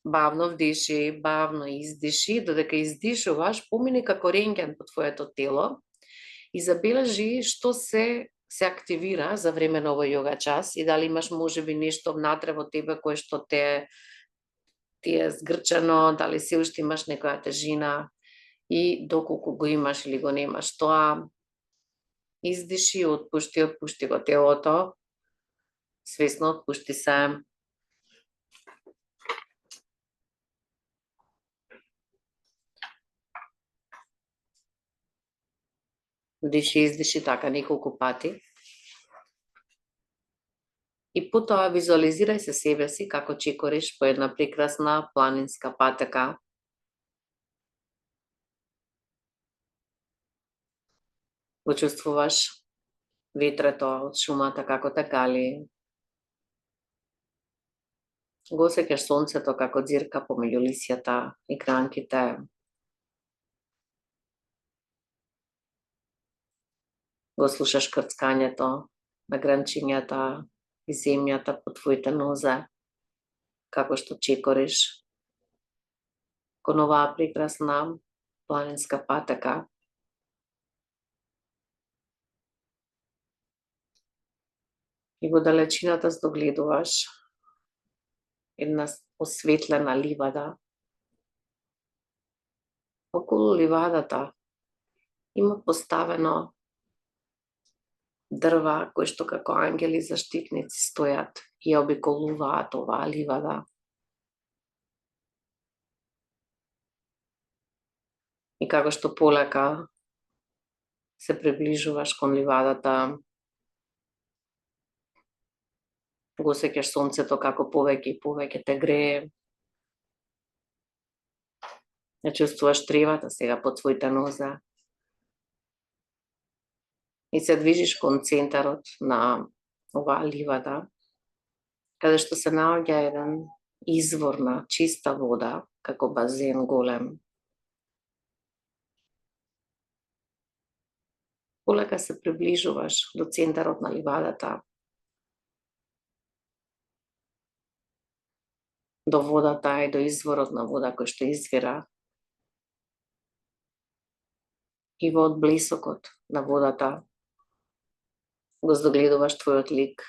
Бавно вдиши, бавно издиши, додека издишуваш, помини како рентген по твоето тело и забележи што се активира за време на овој јога час и дали имаш можеби нешто внатре во тебе кое што ти е згрчено, дали се уште имаш некоја тежина и доколку го имаш или го немаш тоа. Издиши, отпушти го телото, свесно отпушти се. Вдиши, издиши така неколку пати. И потоа визуализирај се себе си како чекориш по една прекрасна планинска патека. Го чувствуваш ветрето од шумата како те кали. Го осеќаш сонцето како ѕирка помеѓу лисјата и гранките. Го слушаш крцкањето на гранчињата и земјата по твоите нозе, како што чекориш кон оваа прекрасна планинска патека. И во далечината здогледуваш една осветлена ливада. Околу ливадата има поставено дрва кои што како ангели заштитници стојат и ја обиколуваат оваа ливада. И како што полека се приближуваш кон ливадата, го осеќаш сонцето како повеќе и повеќе те грее. Ја чувствуваш тревата сега под твоите нозе. И се движиш кон центарот на оваа ливада, каде што се наоѓа еден извор на чиста вода, како базен голем. Полека се приближуваш до центарот на ливадата, до водата и до изворот на вода кој што извира. И во одблесокот на водата го здогледуваш твојот лик.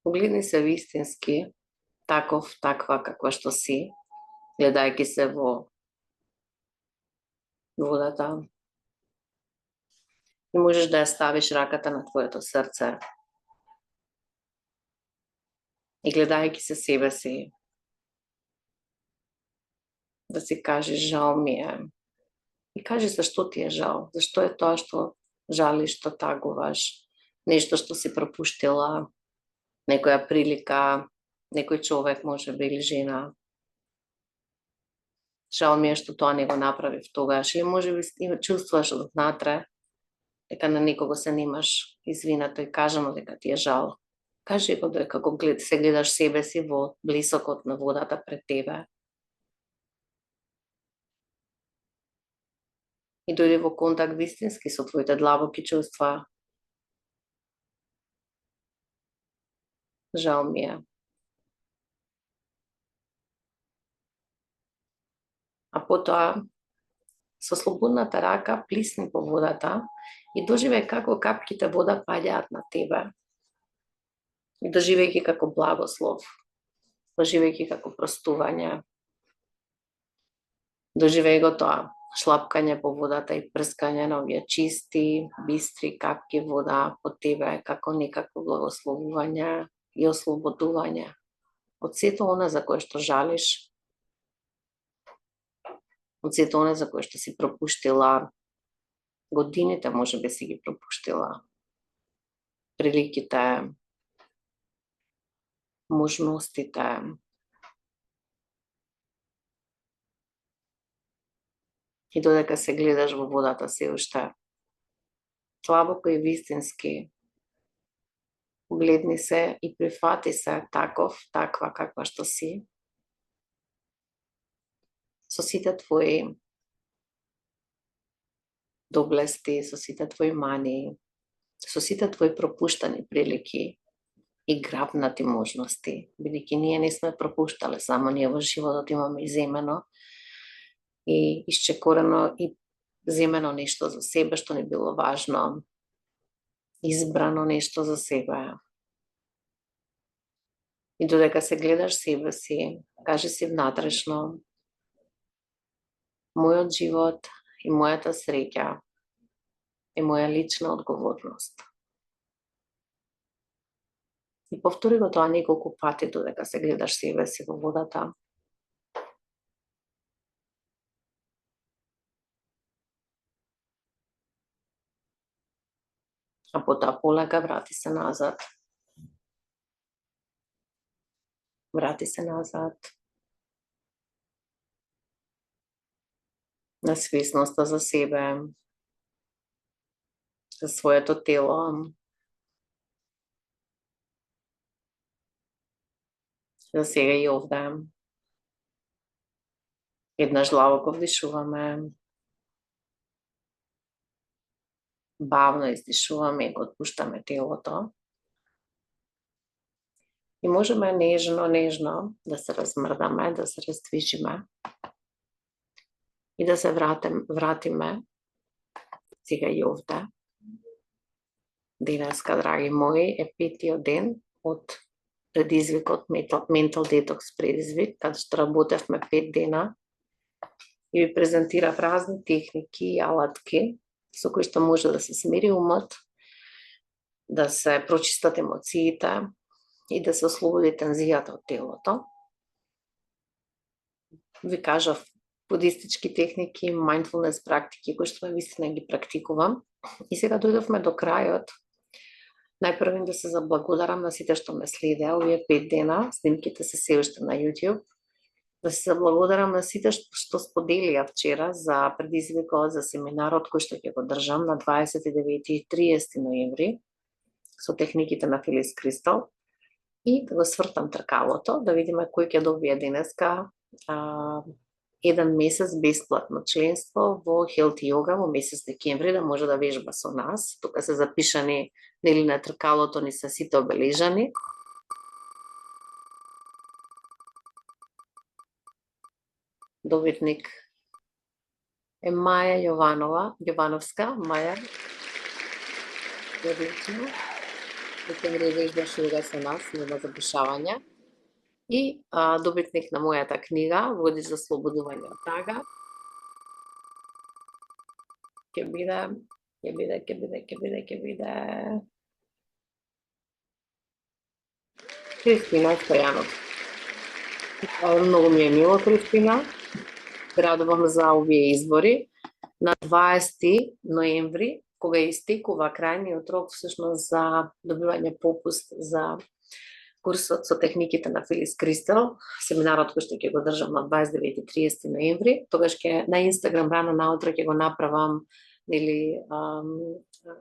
Погледни се вистински, таква каква што си, гледајќи се во водата. И можеш да ја ставиш раката на твоето срце. И гледајќи се себе си, да си кажеш жал ми е. И кажи зашто ти е жал, зашто е тоа што жалиш, што тагуваш, нешто што си пропуштила, некоја прилика, некој човек може би или жена. Жал ми е што тоа не го направив тогаш, или може би чувствуваш однатре дека на некого се немаш извинато и кажано дека ти е жал. Кажи го дека се гледаш себе си во блисокот на водата пред тебе. И дојде во контакт вистински со твоите длабоки чувства. Жал ми е. А потоа, со слободната рака плисни по водата и доживеј како капките вода паѓаат на тебе. И доживејќи како благослов, доживејќи како простување. Доживеј го тоа. шлапкање по водата и прскање на овие чисти, бистри капки вода по тебе како некакво благословување и ослободување од сето она за кое што жалиш, од сето она за кое што си пропуштила годините, можеби си ги пропуштила, приликите, можностите. И додека се гледаш во водата се уште длабоко и вистински, погледни се и прифати се таква каква што си, со сите твои доблести, со сите твои мани, со сите твои пропуштани прилики и грабнати можности, бидејќи ние не сме пропуштале, само ние во животот имаме иземено и исчекорено и земено нешто за себе што не било важно, избрано нешто за себе. И додека се гледаш себе си, кажи си внатрешно, мојот живот и мојата среќа е моја лична одговорност. И повтори го тоа неколку пати додека се гледаш себе си во водата. А потоа полека врати се назад. Врати се назад. На свесноста за себе, за своето тело, за сега и овде. Еднаш длабоко вдишуваме, бавно издишуваме и го отпуштаме телото. И можеме нежно да се размрдаме, да се раздвижиме и да се вратиме сега и овде. Денеска, драги мои, е 5-тиот ден од предизвикот Mental Detox предизвик, каде што работевме 5 дена и ви презентирав разни техники и алатки со кои што може да се смири умот, да се прочистат емоциите и да се ослободи тензијата од телото. Ви кажав будистички техники, mindfulness практики кои што вистина ги практикувам. И сега дојдовме до крајот. Најпрво да се заблагодарам на сите што ме следеа овие 5 дена, снимките се уште на YouTube. Да се заблагодарам на сите што споделија вчера за предизвикот за семинарот кој што ќе го држам на 29 и 30 ноември со техниките на Филис Кристал. И да го свртам тркалото, да видиме кој ќе добие денеска 1 месец бесплатно членство во Healthy Yoga во месец декември, да може да вежба со нас. Тука се запишани, нели на тркалото ни се сите обележани. Добитник е Маја Јовановска. Маја, одлично. Декември вежбаш йога со нас, нема запишавање. И добитник на мојата книга Води за слободување од тага. Ќе биде Кристина Стојанов. Многу ми е мило, Кристина. Радувам за овие избори. На 20 ноември, кога истекува крајниот рок всушност за добивање попуст за курсот со техниките на Филис Кристал, семинарот кој што ќе го држам на 29 и 30 ноември, тогаш ќе на Инстаграм рано наутро ќе го направам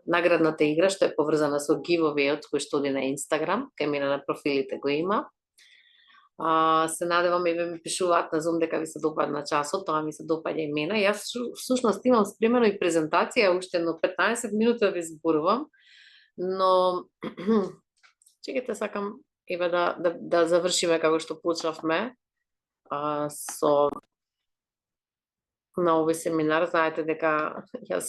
наградната игра што е поврзана со гивовеот кој што оди на Инстаграм, кај мене на профилите го има. Се надевам и ми пишуваат на Zoom дека ви се допадна часот, тоа ми се допаѓа и мене. Јас всушност имам спремено и презентација, уште едно 15 минути да ви зборувам, но чекайте, сакам еве да завршиме како што почнавме со на овој семинар. Знаете дека јас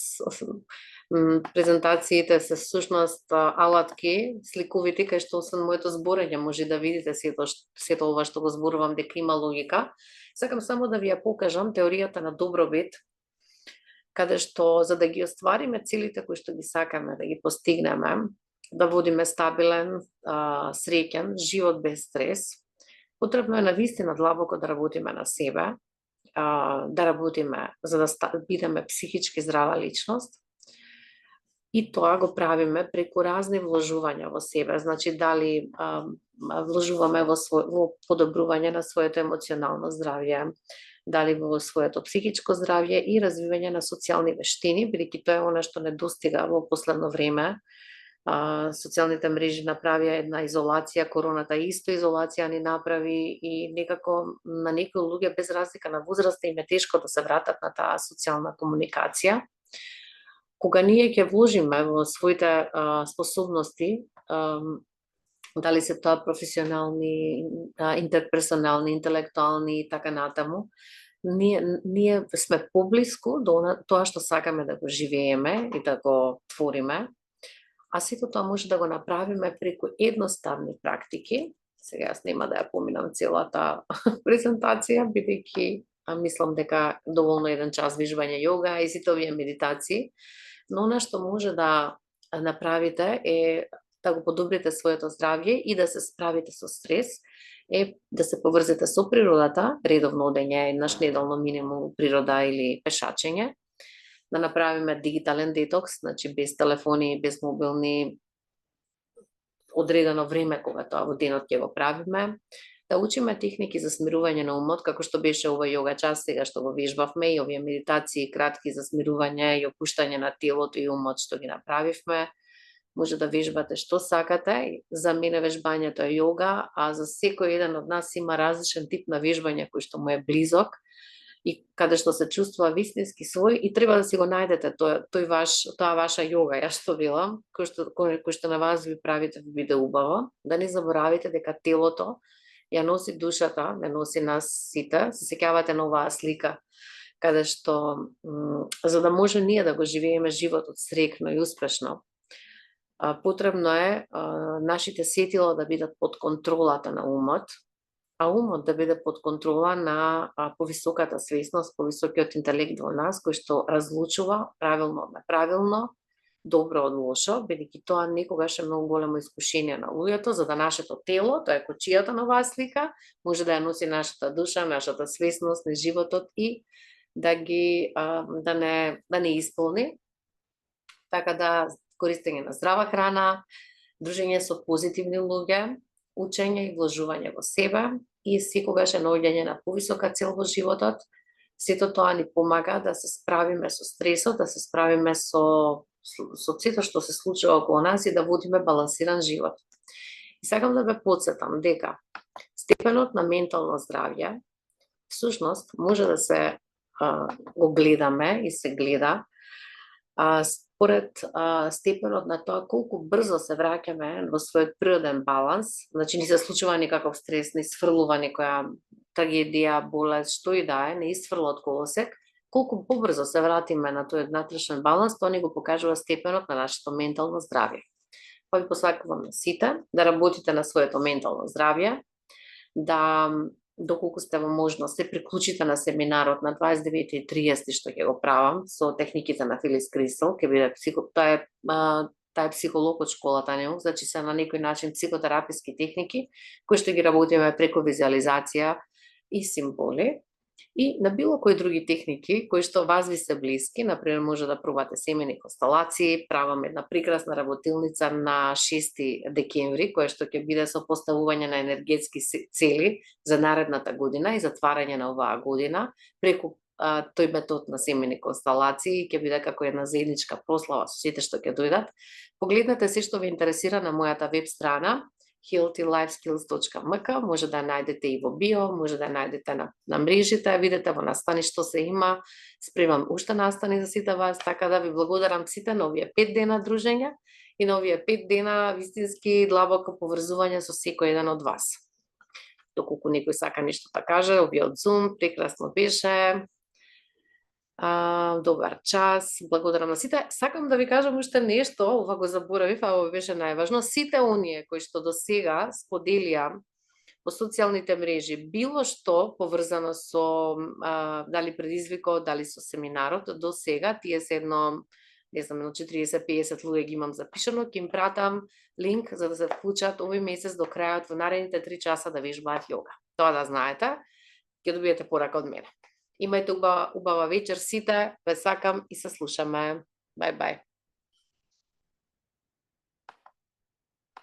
презентациите се всушност алатки, сликовити, кај што освен моето зборење може да видите сето ова што го зборувам дека има логика. Сакам само да ви ја покажам теоријата на добробит каде што за да ги оствариме целите кои што ги сакаме да ги постигнеме, да водиме стабилен, среќен живот без стрес, потребно е навистина длабоко да работиме на себе, да работиме за да бидеме психички здрава личност. И тоа го правиме преку разни вложувања во себе. Значи, дали вложуваме во подобрување на своето емоционално здравје, дали во своето психичко здравје и развивање на социјални вештини, бидејќи тоа е она што недостига во последно време. Социјалните мрежи направија една изолација, короната исто изолација ни направи и некако на некои луѓе без разлика на возраста им е тешко да се вратат на таа социјална комуникација. Кога ние ќе вложиме во своите способности, дали се тоа професионални, интерперсонални, интелектуални и така натаму, ние сме поблиску до тоа што сакаме да го живееме и да го твориме, а сето тоа може да го направиме преку едноставни практики. Сега јас нема да ја поминам целата презентација, бидејќи мислам дека доволно 1 час вижбање јога и сите овие медитации, но она што може да направите е да го подобрите своето здравје и да се справите со стрес, е да се поврзете со природата, редовно одење, еднаш неделно минимум у природа или пешачење, да направиме дигитален детокс, значи без телефони, без мобилни, одредено време кога тоа во денот ќе го правиме, да учиме техники за смирување на умот, како што беше овој јога час сега што го вежбавме и овие медитации кратки за смирување и опуштање на телото и умот што ги направивме. Може да вежбате што сакате. За мене вежбањето е јога, а за секој еден од нас има различен тип на вежбање кој што му е близок и каде што се чувствува вистински свој и треба да си го најдете тоа ваша јога, ја што велам, кој што на вас ви правите да биде убаво. Да не заборавите дека телото ја носи душата, не носи нас сите. Се сеќавате на оваа слика, каде што за да може ние да го живееме животот среќно и успешно, потребно е нашите сетила да бидат под контролата на умот, а умот да биде под контрола на повисоката свесност, повисокиот интелект во нас, кој што разлучува правилно од неправилно, добро од лошо, бидејќи тоа некогаш е многу големо искушение на луѓето, за да нашето тело, тоа е кочијата на оваа слика, може да ја носи нашата душа, нашата свесност, на животот и да не исполни. Така да користење на здрава храна, дружење со позитивни луѓе, учење и вложување во себе и секогаш наоѓање на повисока цел во животот. Сето тоа ни помага да се справиме со стресот, да се справиме со сето што се случува околу нас и да водиме балансиран живот. И сакам да ве потсетам дека степенот на ментално здравје всушност може да се го гледаме и се гледа според степенот на тоа колку брзо се враќаме во својот природен баланс, значи не се случува никаков стрес, не сфрлува некоја трагедија, болест, што и да е, не isfrла од колосек, колку побрзо се вратиме на тој внатрешен баланс, тоа ни го покажува степенот на нашето ментално здравје. Па ви посакувам на сите да работите на своето ментално здравје, да доколку сте во можност се приклучите на семинарот на 29.30 што ќе го правам со техниките на Филис Крисел, ќе биде таа е психолог од школата Неук, значи се на некој начин психотераписки техники кои што ги работиме преку визуализација и символи. И на било кои други техники кои што вас ви се блиски, например може да пробате семени констелации, правам една прекрасна работилница на 6 декември, која што ќе биде со поставување на енергетски цели за наредната година и затварање на оваа година, преку тој метод на семени констелации, ќе биде како една заедничка прослава со сите што ќе дојдат. Погледнете се што ве интересира на мојата веб страна healthylifeskills.mk, може да ја најдете и во био, може да ја најдете на мрежите, видете во настани што се има, спремам уште настани за сите вас, така да ви благодарам сите на овие 5 дена дружење и на овие 5 дена вистински длабоко поврзување со секој еден од вас. Доколку некој сака нешто да каже, овиот Zoom прекрасно беше. Добар час, благодарам на сите. Сакам да ви кажам уште нешто, ова го заборавив, а ова беше најважно. Сите оние кои што до сега споделија по социјалните мрежи било што поврзано со дали предизвикот, дали со семинарот, до сега тие се едно, не знам, 40-50 луѓе ги имам запишано, ќе им пратам линк за да се вклучат овој месец до крајот во наредните 3 часа да вежбаат јога. Тоа да знаете, ќе добиете порака од мене. Имајте убава вечер сите, ве сакам и се слушаме. Бај бај.